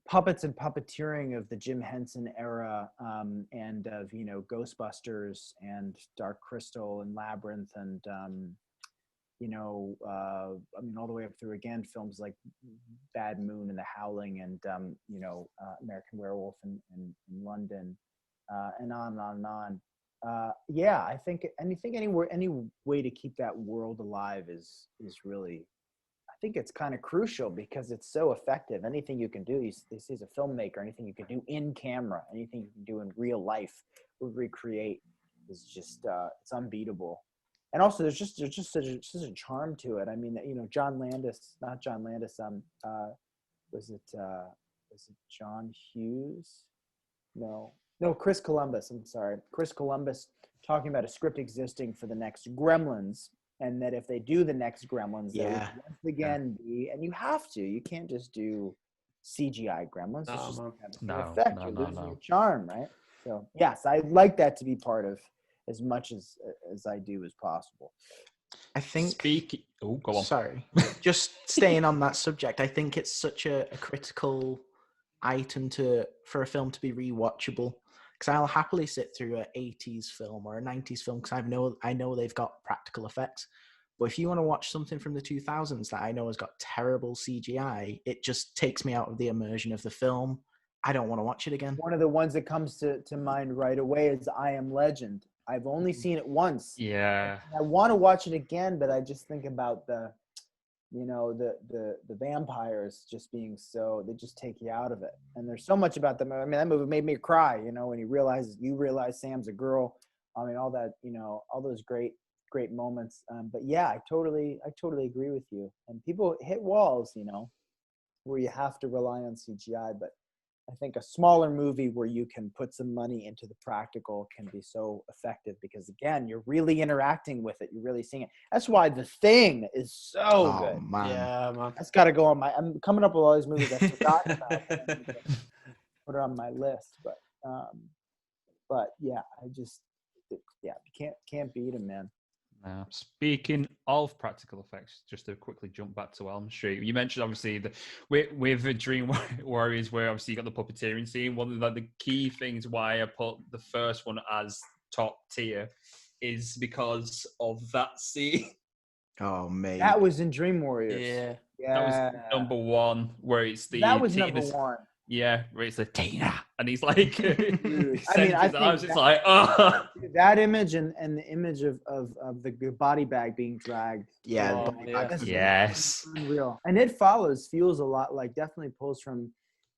puppets and puppeteering of the Jim Henson era, and of, you know, Ghostbusters and Dark Crystal and Labyrinth, and you know, I mean, all the way up through again films like Bad Moon and The Howling, and you know, American Werewolf in London, and on and on and on. Yeah, I think any way to keep that world alive is really, I think it's kind of crucial because it's so effective. Anything you can do, this is a filmmaker, anything you can do in camera, anything you can do in real life, recreate, is just it's unbeatable. And also, there's just such a charm to it. I mean, you know, was it John Hughes? No, Chris Columbus. I'm sorry, Chris Columbus, talking about a script existing for the next Gremlins, and that if they do the next Gremlins, that would once again be, and you can't just do CGI Gremlins. It's just effect. You're losing your charm, right? So yes, I'd like that to be part of as much as I do as possible. I think. Oh, go on. Sorry, just staying on that subject. I think it's such a critical item for a film to be rewatchable, because I'll happily sit through an 80s film or a 90s film because I know they've got practical effects. But if you want to watch something from the 2000s that I know has got terrible CGI, it just takes me out of the immersion of the film. I don't want to watch it again. One of the ones that comes to mind right away is I Am Legend. I've only seen it once. Yeah. I want to watch it again, but I just think about the vampires just being so, they just take you out of it. And there's so much about them. I mean, that movie made me cry, you know, when you realize Sam's a girl. I mean, all that, you know, all those great great moments. But yeah, I totally agree with you. And people hit walls, where you have to rely on CGI. But I think a smaller movie where you can put some money into the practical can be so effective because, again, you're really interacting with it. You're really seeing it. That's why The Thing is so good. Man. Yeah, man. That's got to go on my. I'm coming up with all these movies I've forgotten about. But I need to put it on my list. But yeah, you can't beat him, man. Now, speaking of practical effects, just to quickly jump back to Elm Street, you mentioned obviously with the Dream Warriors, where obviously you got the puppeteering scene. One of the key things why I put the first one as top tier is because of that scene. Oh, mate. That was in Dream Warriors. Yeah. That was number one, where it's the That was Tina, number one. Yeah, where it's like Tina, and he's like, Dude, he I mean, I his think arms, it's like, oh. that image and the image of the body bag being dragged. Yeah. Oh, yeah. That's Yes. unreal. And It Follows feels a lot like, definitely pulls from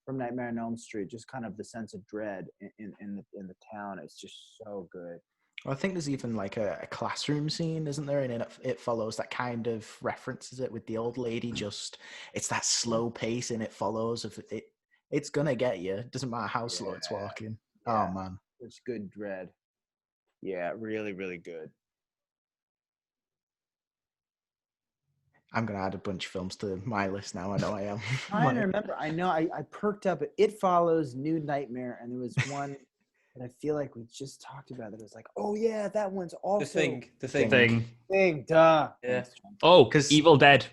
Nightmare on Elm Street, just kind of the sense of dread in the town. It's just so good. I think there's even like a classroom scene, isn't there? And it follows that kind of references it with the old lady. Just it's that slow pace, and It Follows of it. It's gonna get you. It doesn't matter how slow it's walking. Yeah. Oh man, It's good dread. Yeah, really, really good. I'm gonna add a bunch of films to my list now. I know I am. I don't remember. I know I perked up at It Follows, New Nightmare, and there was one that I feel like we just talked about that was like, oh yeah, that one's also The thing. Thing, duh. Yeah. Thanks, John. Oh, 'Cause- Evil Dead.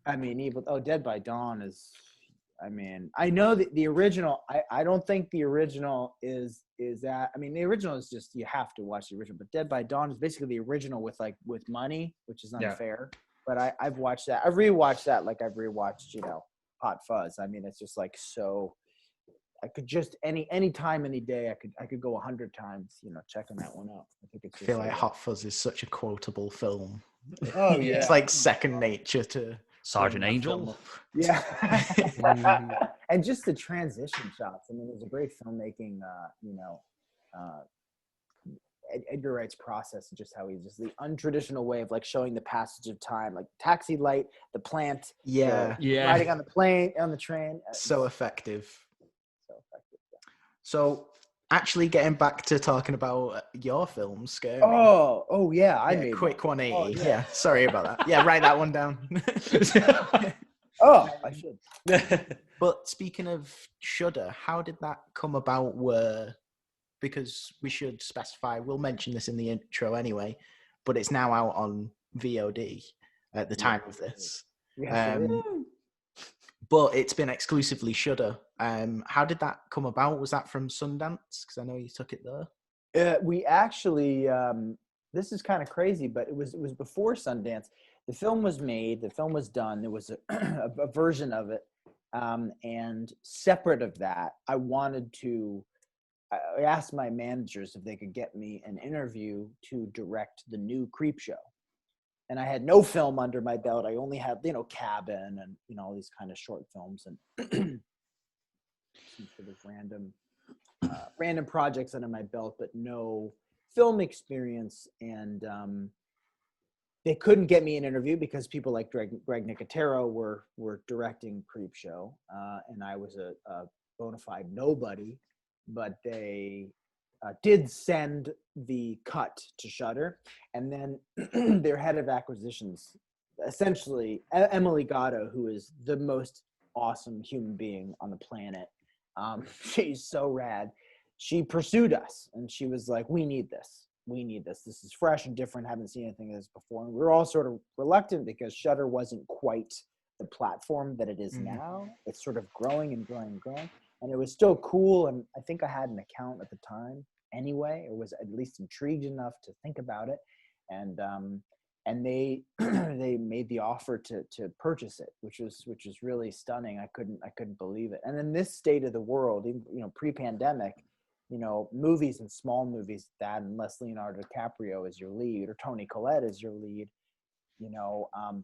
I mean, Dead by Dawn is. I mean, I know that the original. I don't think the original is that. I mean, the original is just you have to watch the original. But Dead by Dawn is basically the original with money, which is unfair. But I've watched that. I've rewatched that like I've rewatched Hot Fuzz. I mean, it's just like so. I could just any time, any day. I could go 100 times. Checking that one out. I think it's. I feel like Hot Fuzz is such a quotable film. Oh yeah, It's like second nature to Sergeant bring that film Angel. up. Yeah. And just the transition shots. I mean, there's a great filmmaking, Edgar Wright's process, and just how he's just the untraditional way of like showing the passage of time, like taxi light, the plant, Yeah, riding on the plane, on the train. so effective. So effective. Yeah. So actually getting back to talking about your films, Scary. Oh yeah, I made quick one. 180. Oh, yeah, sorry about that. Yeah, write that one down. Oh, I should. But speaking of Shudder, how did that come about? Because we should specify, we'll mention this in the intro anyway, but it's now out on VOD at the time of this. Yes, But it's been exclusively Shudder. How did that come about? Was that from Sundance? Because I know you took it there. We actually, this is kind of crazy, but it was before Sundance. The film was made. The film was done. There was a version of it, and separate of that, I asked my managers if they could get me an interview to direct the new Creepshow. And I had no film under my belt. I only had, Cabin and, all these kind of short films and some sort of random projects under my belt, but no film experience. And they couldn't get me an interview because people like Greg Nicotero were directing Creepshow. And I was a bona fide nobody. But they did send the cut to Shudder, and then their head of acquisitions, essentially Emily Gatto, who is the most awesome human being on the planet. She's so rad. She pursued us, and she was like, "We need this. We need this. This is fresh and different. Haven't seen anything like this before." And we were all sort of reluctant because Shudder wasn't quite the platform that it is now. It's sort of growing and growing and growing. And it was still cool, and I think I had an account at the time anyway, or was at least intrigued enough to think about it. And they they made the offer to purchase it, which was really stunning. I couldn't believe it. And in this state of the world, pre-pandemic, movies and small movies that unless Leonardo DiCaprio is your lead or Toni Collette is your lead,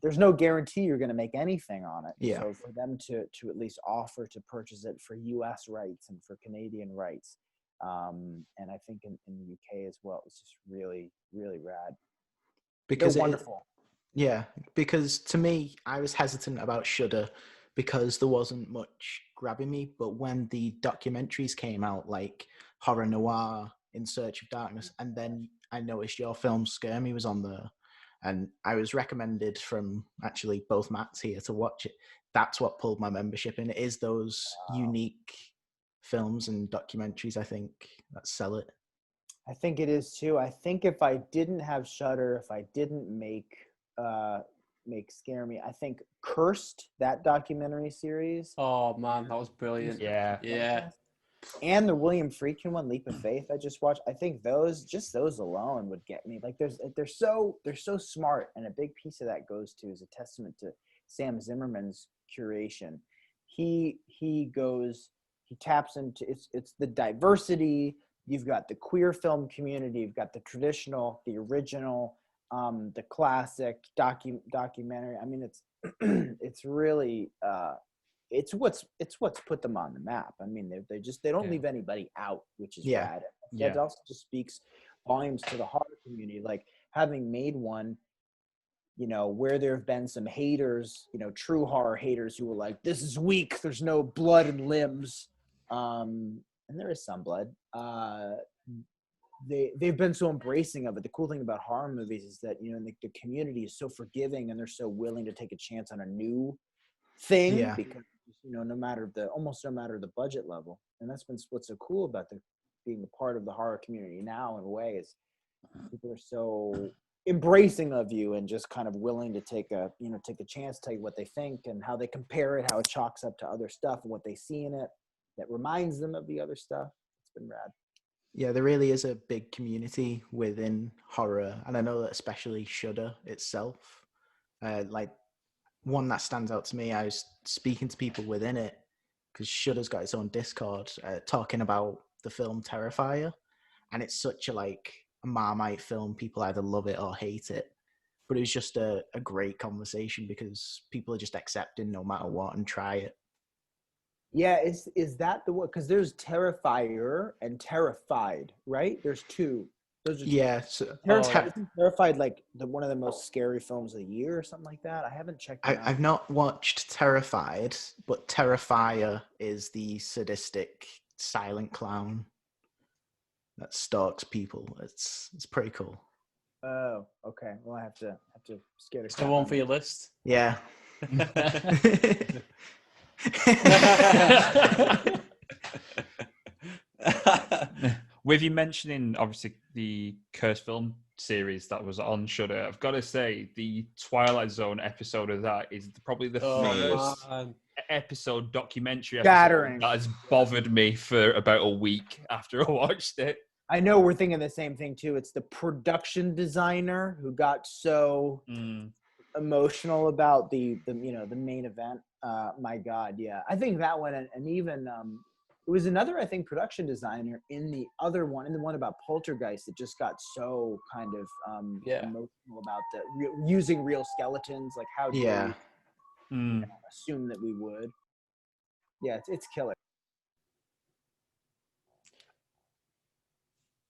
there's no guarantee you're going to make anything on it. Yeah. So for them to at least offer to purchase it for US rights and for Canadian rights, and I think in the UK as well, it's just really, really rad. because They're it, wonderful. yeah, because to me, I was hesitant about Shudder because there wasn't much grabbing me. But when the documentaries came out, like Horror Noir, In Search of Darkness, and then I noticed your film Scare Me was on there, and I was recommended from actually both Matts here to watch it. That's what pulled my membership in. It is those unique films and documentaries, I think, that sell it. I think it is too. I think if I didn't have Shudder, if I didn't make Scare Me, I think Cursed, that documentary series, Oh man, that was brilliant. Yeah. and the William Friedkin one, Leap of Faith, I just watched. I think those alone would get me. Like they're so smart, and a big piece of that goes to is a testament to Sam Zimmerman's curation. He taps into it's the diversity. You've got the queer film community. You've got the traditional, the original, the classic documentary. I mean, it's it's really it's what's put them on the map. I mean, they don't leave anybody out, which is rad. That also just speaks volumes to the horror community. Like having made one, you know, where there have been some haters, you know, true horror haters who were like, "This is weak. There's no blood and limbs." And there is some blood. They've been so embracing of it. The cool thing about horror movies is that, you know, the community is so forgiving, and they're so willing to take a chance on a new thing because, you know, no matter the budget level. And that's been what's so cool about being a part of the horror community now in a way is people are so embracing of you and just kind of willing to take a chance, tell you what they think and how they compare it, how it chalks up to other stuff and what they see in it that reminds them of the other stuff. It's been rad. Yeah, there really is a big community within horror, and I know that especially Shudder itself. Like one that stands out to me, I was speaking to people within it because Shudder's got its own Discord talking about the film Terrifier, and it's such a Marmite film. People either love it or hate it, but it was just a great conversation because people are just accepting no matter what and try it. Yeah, is that the one? Because there's Terrifier and Terrified, right? There's two. Those are two. Yeah, so, Isn't Terrified like one of the most scary films of the year or something like that? I haven't checked it out. I've not watched Terrified, but Terrifier is the sadistic silent clown that stalks people. It's pretty cool. Oh, okay. Well, I have to scare the It's the one for your list. Yeah. With you mentioning obviously the Cursed film series that was on Shudder, I've got to say the Twilight Zone episode of that is probably the first documentary episode that has bothered me for about a week after I watched it. I know we're thinking the same thing too. It's the production designer who got so emotional about the main event. My God, yeah. I think that one, and even it was another, I think, production designer in the other one, in the one about Poltergeist, that just got so kind of emotional about using real skeletons. Like, how do we assume that we would? Yeah, it's killer.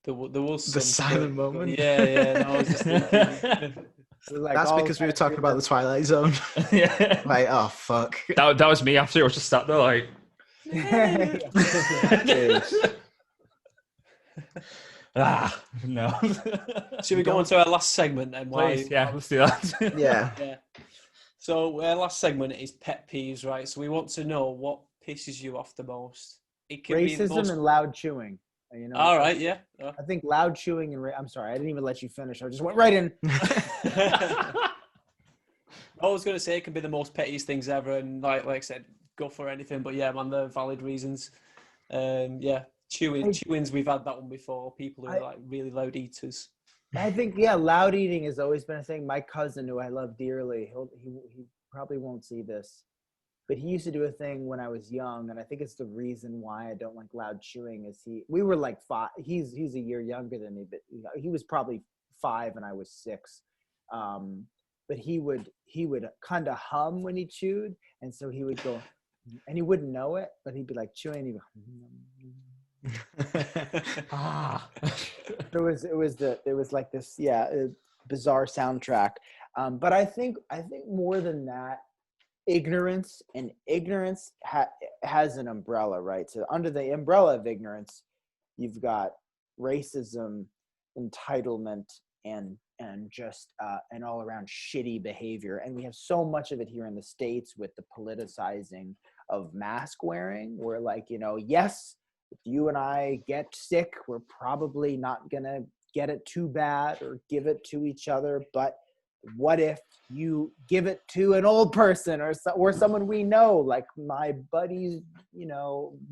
There was the silent moment. Yeah. No, I was just thinking. That's because we were talking about the Twilight Zone. Yeah. Like, oh fuck. That was me after I was just sat there like. No. Should we go on to our last segment then? Please, let's do that. Yeah. So our last segment is pet peeves, right? So we want to know what pisses you off the most. It can racism and loud chewing. You know, all right, yeah. I think loud chewing and I'm sorry, I didn't even let you finish. I just went right in. I was going to say it can be the most pettiest things ever, and like I said, go for anything. But yeah, man, they're valid reasons. Chewings. We've had that one before. People who are like really loud eaters. I think loud eating has always been a thing. My cousin, who I love dearly, he probably won't see this, but he used to do a thing when I was young, and I think it's the reason why I don't like loud chewing. Is we were like 5. He's a year younger than me, but he was probably 5 and I was 6. But he would kind of hum when he chewed, and so he would go, and he wouldn't know it, but he'd be like chewing. He'd go, there was like this, bizarre soundtrack. But I think more than that, ignorance has an umbrella, right? So under the umbrella of ignorance, you've got racism, entitlement, and just an all around shitty behavior. And we have so much of it here in the States with the politicizing of mask wearing, where like, yes, if you and I get sick, we're probably not gonna get it too bad or give it to each other, but what if you give it to an old person or someone we know, like my buddy,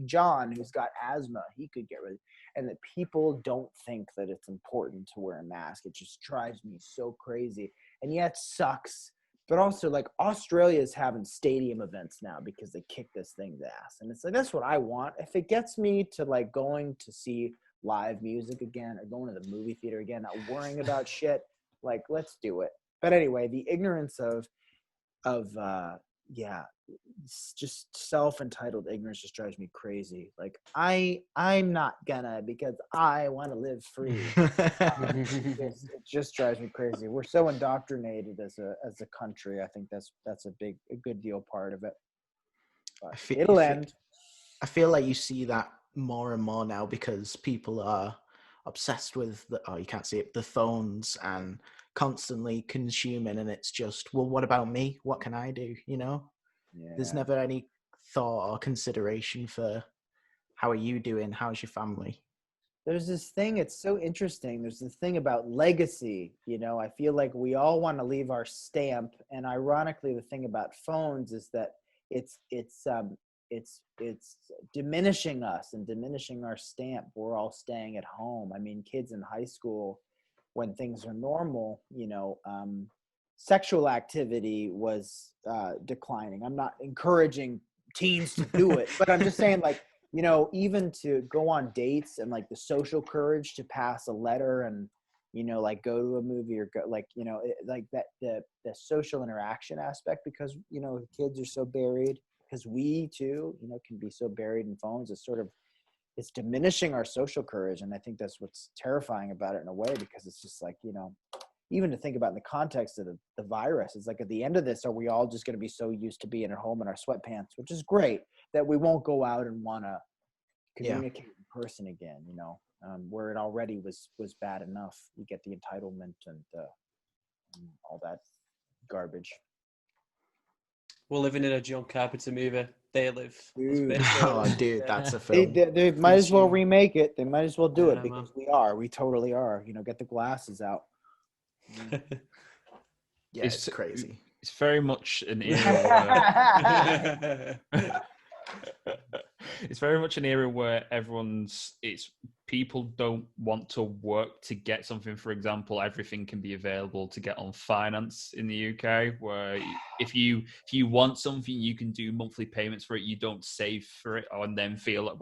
John, who's got asthma, he could get rid of it. And that people don't think that it's important to wear a mask. It just drives me so crazy. And yeah, it sucks. But also, like, Australia is having stadium events now because they kicked this thing's ass. And it's like, that's what I want. If it gets me to, like, going to see live music again or going to the movie theater again, not worrying about shit, like, let's do it. But anyway, the ignorance of just self-entitled ignorance just drives me crazy. Like, I'm not gonna because I want to live free. It just drives me crazy. We're so indoctrinated as a country. I think that's a good deal part of it. But it'll end. I feel like you see that more and more now because people are obsessed with you can't see it, the phones, and constantly consuming, and it's just, well, what about me? What can I do? There's never any thought or consideration for how are you doing? How's your family? There's this thing, it's so interesting. There's this thing about legacy. I feel like we all want to leave our stamp. And ironically, the thing about phones is that it's diminishing us and diminishing our stamp. We're all staying at home. I mean, kids in high school, when things are normal, sexual activity was declining. I'm not encouraging teens to do it, but I'm just saying, like, even to go on dates and like the social courage to pass a letter and, like go to a movie or go, like, like that, the social interaction aspect, because, kids are so buried, because we too, can be so buried in phones. It's diminishing our social courage. And I think that's what's terrifying about it in a way, because it's just like, even to think about in the context of the virus, it's like at the end of this, are we all just going to be so used to being at home in our sweatpants, which is great, that we won't go out and want to communicate in person again, where it already was bad enough. You get the entitlement and all that garbage. We're living in a John Carpenter movie. They Live. Dude, dude, that's a film. They might as well remake it. They might as well do it because we totally are. Get the glasses out. It's crazy. It's very much an era where it's very much an era where people don't want to work to get something. For example, everything can be available to get on finance in the UK, where if you want something, you can do monthly payments for it. You don't save for it and then feel like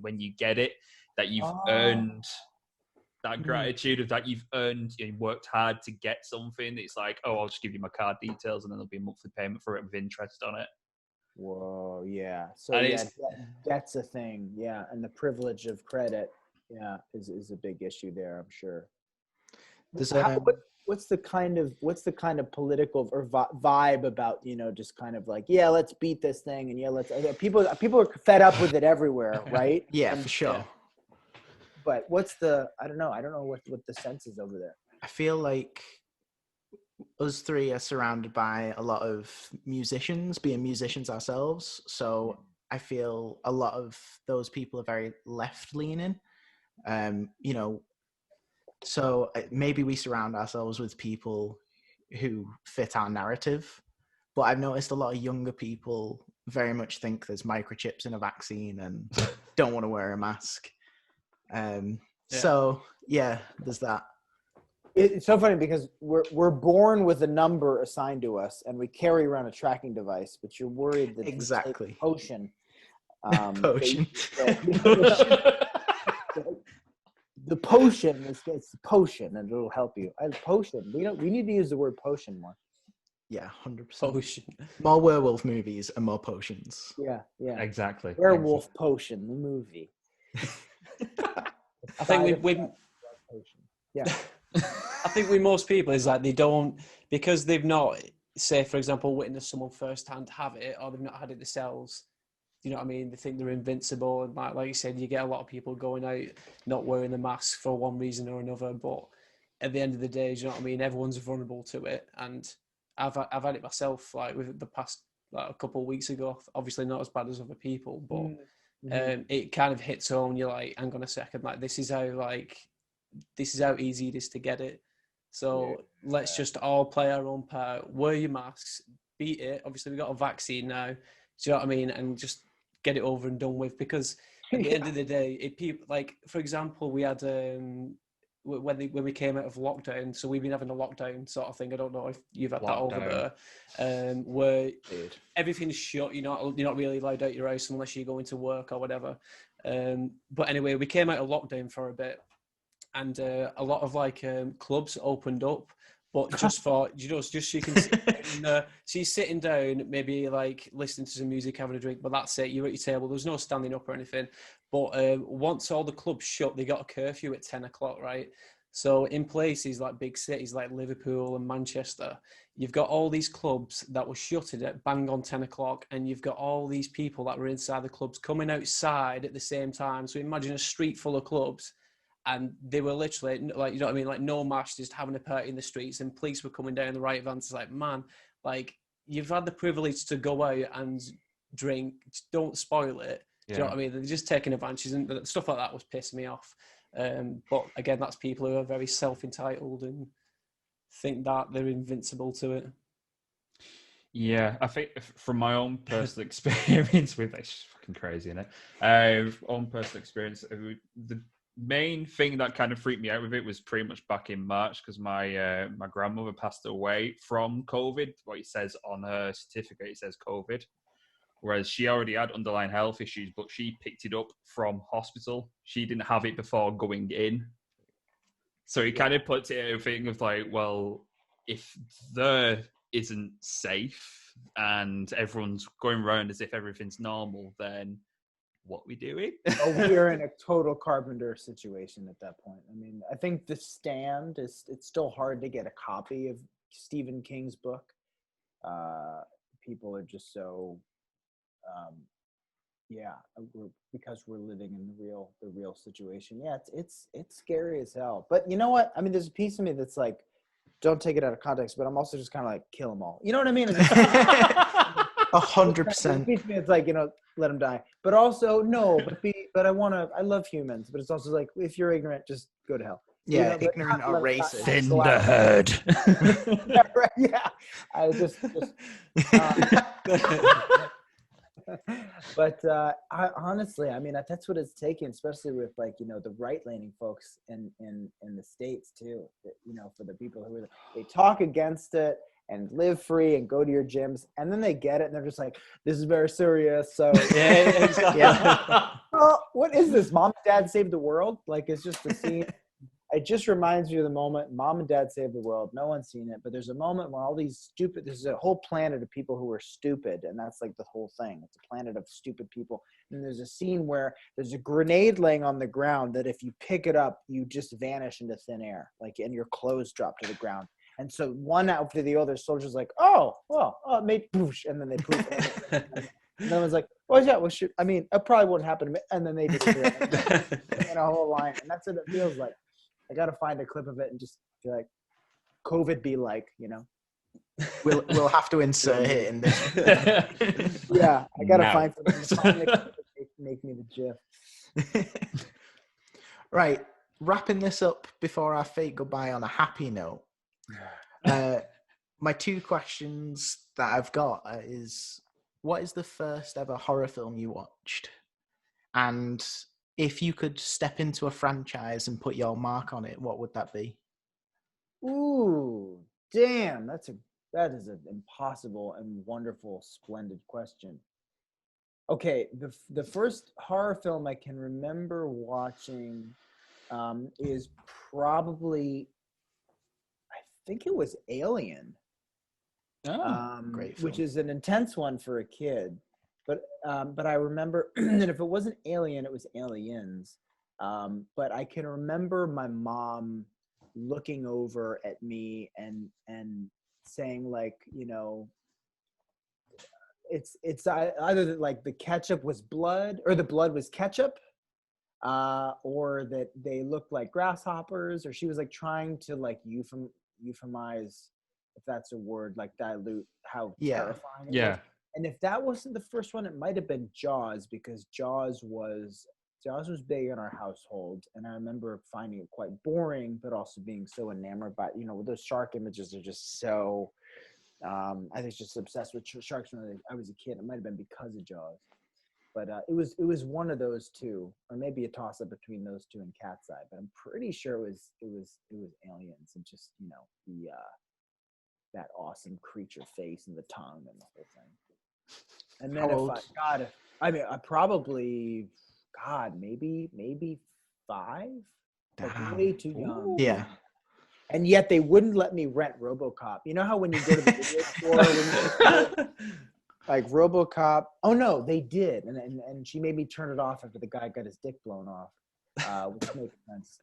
when you get it that you've earned that gratitude of that you've earned and worked hard to get something. It's like, I'll just give you my card details and then there'll be a monthly payment for it with interest on it. Whoa, yeah. So that's a thing. Yeah, and the privilege of credit, is a big issue there, I'm sure. What's the kind of political or vibe about, just kind of like, let's beat this thing, and let's people are fed up with it everywhere, right? Yeah, for sure. But I don't know what the sense is over there. I feel like us three are surrounded by a lot of musicians, being musicians ourselves. So I feel a lot of those people are very left leaning. So maybe we surround ourselves with people who fit our narrative. But I've noticed a lot of younger people very much think there's microchips in a vaccine and don't want to wear a mask. So there's that. It's so funny because we're born with a number assigned to us, and we carry around a tracking device. But you're worried that exactly potion. Potion. The potion it's the potion, and it'll help you. Potion. We need to use the word potion more. Yeah, 100%. Potion. More werewolf movies and more potions. Yeah. Exactly. Werewolf Potion, the movie. I think we yeah. I think with most people is like they don't, because they've not, say for example, witnessed someone firsthand have it, or they've not had it themselves. You know what I mean? They think they're invincible, and like you said, you get a lot of people going out not wearing the mask for one reason or another. But at the end of the day, you know what I mean? Everyone's vulnerable to it, and I've had it myself. Like with the past, like a couple of weeks ago, obviously not as bad as other people, but it kind of hits home. You're like, hang on a second, like this is how easy it is to get it. So let's just all play our own part. Wear your masks, beat it. Obviously, we got a vaccine now. Do you know what I mean? And just get it over and done with. Because at the end of the day, people like, for example, we had when we came out of lockdown. So we've been having a lockdown sort of thing. I don't know if you've had that over there, where everything's shut. You're not really allowed out your house unless you're going to work or whatever. But anyway, we came out of lockdown for a bit. And a lot of clubs opened up, but just for just so you can sit down, so you're sitting down, maybe like listening to some music, having a drink, but that's it. You're at your table. There's no standing up or anything. But once all the clubs shut, they got a curfew at 10 o'clock, right? So in places like big cities like Liverpool and Manchester, you've got all these clubs that were shuttered at bang on 10 o'clock, and you've got all these people that were inside the clubs coming outside at the same time. So imagine a street full of clubs. And they were literally like, you know what I mean? Like no mask, just having a party in the streets, and police were coming down the right vans. It's like, man, like you've had the privilege to go out and drink. Don't spoil it. Do you know what I mean? They're just taking advantage, and stuff like that was pissing me off. But again, that's people who are very self-entitled and think that they're invincible to it. Yeah, I think from my own personal experience with it's fucking crazy, isn't it? Own personal experience, the main thing that kind of freaked me out with it was pretty much back in March, because my grandmother passed away from COVID. What it says on her certificate, it says COVID, whereas she already had underlying health issues, but she picked it up from hospital. She didn't have it before going in, so it kind of puts it in a thing of like, well, if there isn't safe and everyone's going around as if everything's normal, then what we doing? We're in a total Carpenter situation at that point. I mean, I think The Stand it's still hard to get a copy of Stephen King's book. People are just so, because we're living in the real situation. Yeah, it's scary as hell. But you know what? I mean, there's a piece of me that's like, don't take it out of context, but I'm also just kind of like, kill them all. You know what I mean? 100%. It's like, let them die. But also, no, but I love humans. But it's also like, if you're ignorant, just go to hell. Yeah, ignorant or racist. Thin the herd. Yeah, right, yeah. I just but honestly, I mean, that's what it's taken, especially with the right-leaning folks in the States too. For the people who they talk against it and live free and go to your gyms, and then they get it and they're just like, this is very serious. So yeah. Well, what is this? Mom and Dad saved the world? Like, it's just a scene. It just reminds me of the moment Mom and Dad saved the world. No one's seen it, but there's a moment when all these there's a whole planet of people who are stupid, and that's like the whole thing. It's a planet of stupid people. And there's a scene where there's a grenade laying on the ground that if you pick it up, you just vanish into thin air, and your clothes drop to the ground. And so one after the other, soldiers like, oh, well, it made poosh, and then they poof. And then I was like, oh yeah, well, shoot. I mean, it probably wouldn't happen to me. And then they disappear. And a whole line, and that's what it feels like. I gotta find a clip of it and just be like, COVID be like, We'll have to insert it in this. Yeah, I gotta find something to make me the GIF. Right, wrapping this up before our fate goodbye on a happy note. My two questions that I've got is, what is the first ever horror film you watched? And if you could step into a franchise and put your mark on it, what would that be? Ooh, damn, that is an impossible and wonderful, splendid question. Okay, the first horror film I can remember watching is probably, I think it was Alien. Great film. Which is an intense one for a kid. But I remember that if it wasn't Alien, it was Aliens. But I can remember my mom looking over at me and saying like, you know, it's either that like the ketchup was blood or the blood was ketchup, or that they looked like grasshoppers, or she was like trying to like euphemize, if that's a word, like dilute how terrifying it was. And if that wasn't the first one, it might have been Jaws, because Jaws was big in our household, and I remember finding it quite boring, but also being so enamored by, you know, those shark images are just so. I was just obsessed with sharks when I was a kid. It might have been because of Jaws, but it was one of those two, or maybe a toss up between those two and Cat's Eye. But I'm pretty sure it was Aliens, and just, you know, the that awesome creature face and the tongue and the whole thing. And then I probably, maybe 5, like way too young. Yeah. And yet they wouldn't let me rent RoboCop. You know how when you go to the video store, like RoboCop. Oh no, they did, and she made me turn it off after the guy got his dick blown off, which makes sense.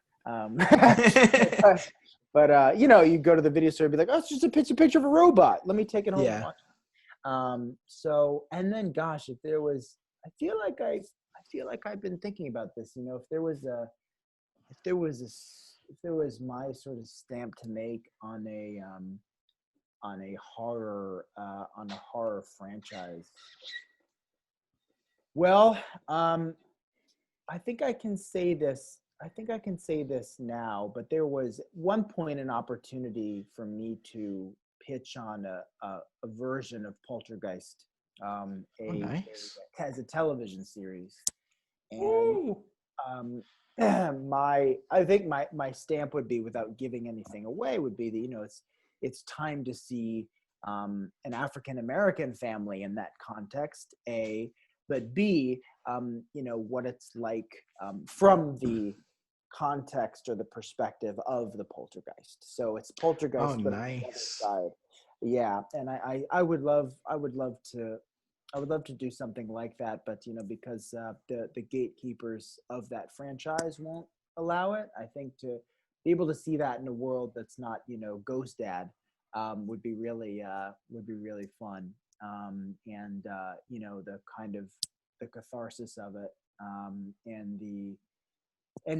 But you know, you go to the video store and be like, oh, it's just a picture of a robot. Let me take it home and watch it. So, and then, gosh, if there was, I feel like I've been thinking about this. You know, if there was my sort of stamp to make on a horror franchise. Well, I think I can say this now, but there was one point an opportunity for me to pitch on a version of Poltergeist, as a television series. And I think my stamp would be, without giving anything away, would be that, you know, it's time to see an African American family in that context, A, but B, you know, what it's like from the context or the perspective of the poltergeist. So it's Poltergeist, but on the other side. Yeah, and I would love to do something like that, but, you know, because the gatekeepers of that franchise won't allow it, I think to be able to see that in a world that's not, you know, Ghost Dad, would be really fun. And you know, the kind of the catharsis of it, and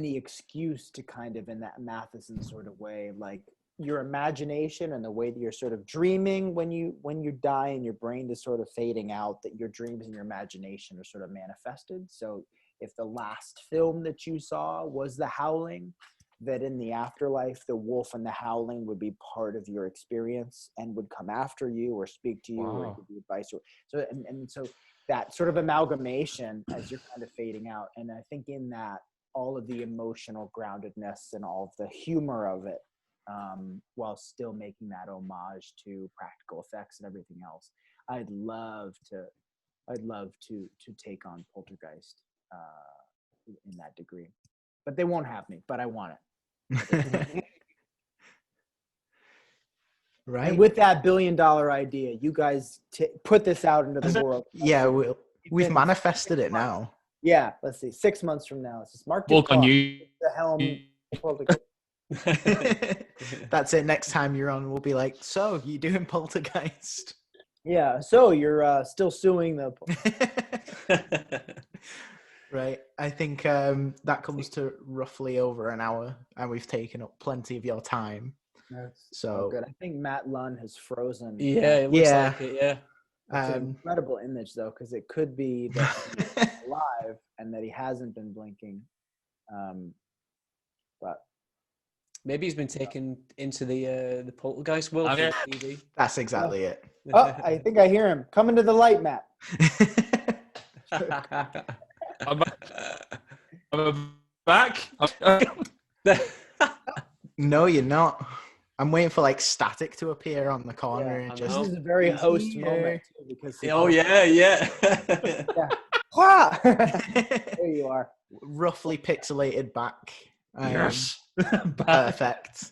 the excuse to kind of, in that Matheson sort of way, like your imagination and the way that you're sort of dreaming when you die and your brain is sort of fading out, that your dreams and your imagination are sort of manifested. So if the last film that you saw was The Howling, that in the afterlife, the wolf and the howling would be part of your experience and would come after you or speak to you or give you advice. So that sort of amalgamation as you're kind of fading out. And I think in that, all of the emotional groundedness and all of the humor of it, while still making that homage to practical effects and everything else. I'd love to take on Poltergeist in that degree, but they won't have me. But I want it. Right. And with that $1 billion idea, you guys put this out into the world. Yeah, we've manifested it now. Yeah, let's see. 6 months from now, it's just Mark. Walk on you. The helm. That's it. Next time you're on, we'll be like, so you doing Poltergeist? Yeah. So you're still suing the. Right. I think that comes to roughly over an hour, and we've taken up plenty of your time. That's so good. I think Matt Lunn has frozen. Yeah, it looks like it. Yeah. It's an incredible image, though, because it could be that he's alive and that he hasn't been blinking. But maybe he's been taken into the poltergeist world. TV. That's exactly it. Oh, I think I hear him. Come into the light, Matt. I'm back. No, you're not. I'm waiting for like static to appear on the corner. Yeah, and this is a very host moment too, because yeah. There you are. Roughly pixelated back. Yes. Perfect.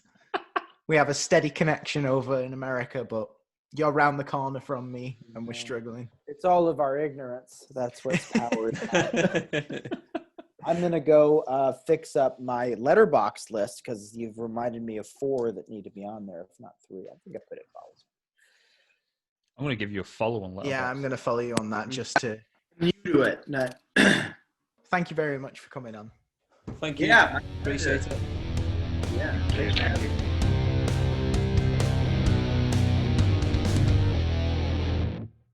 We have a steady connection over in America, but you're around the corner from me, and we're struggling. It's all of our ignorance. That's what's powered. I'm gonna go fix up my letterbox list because you've reminded me of 4 that need to be on there, if not 3. I think I put it follows. I'm going to give you a follow on Letterboxd. Yeah, I'm going to follow you on that just to. You do it. No. Thank you very much for coming on. Thank you. Yeah, Appreciate it. yeah.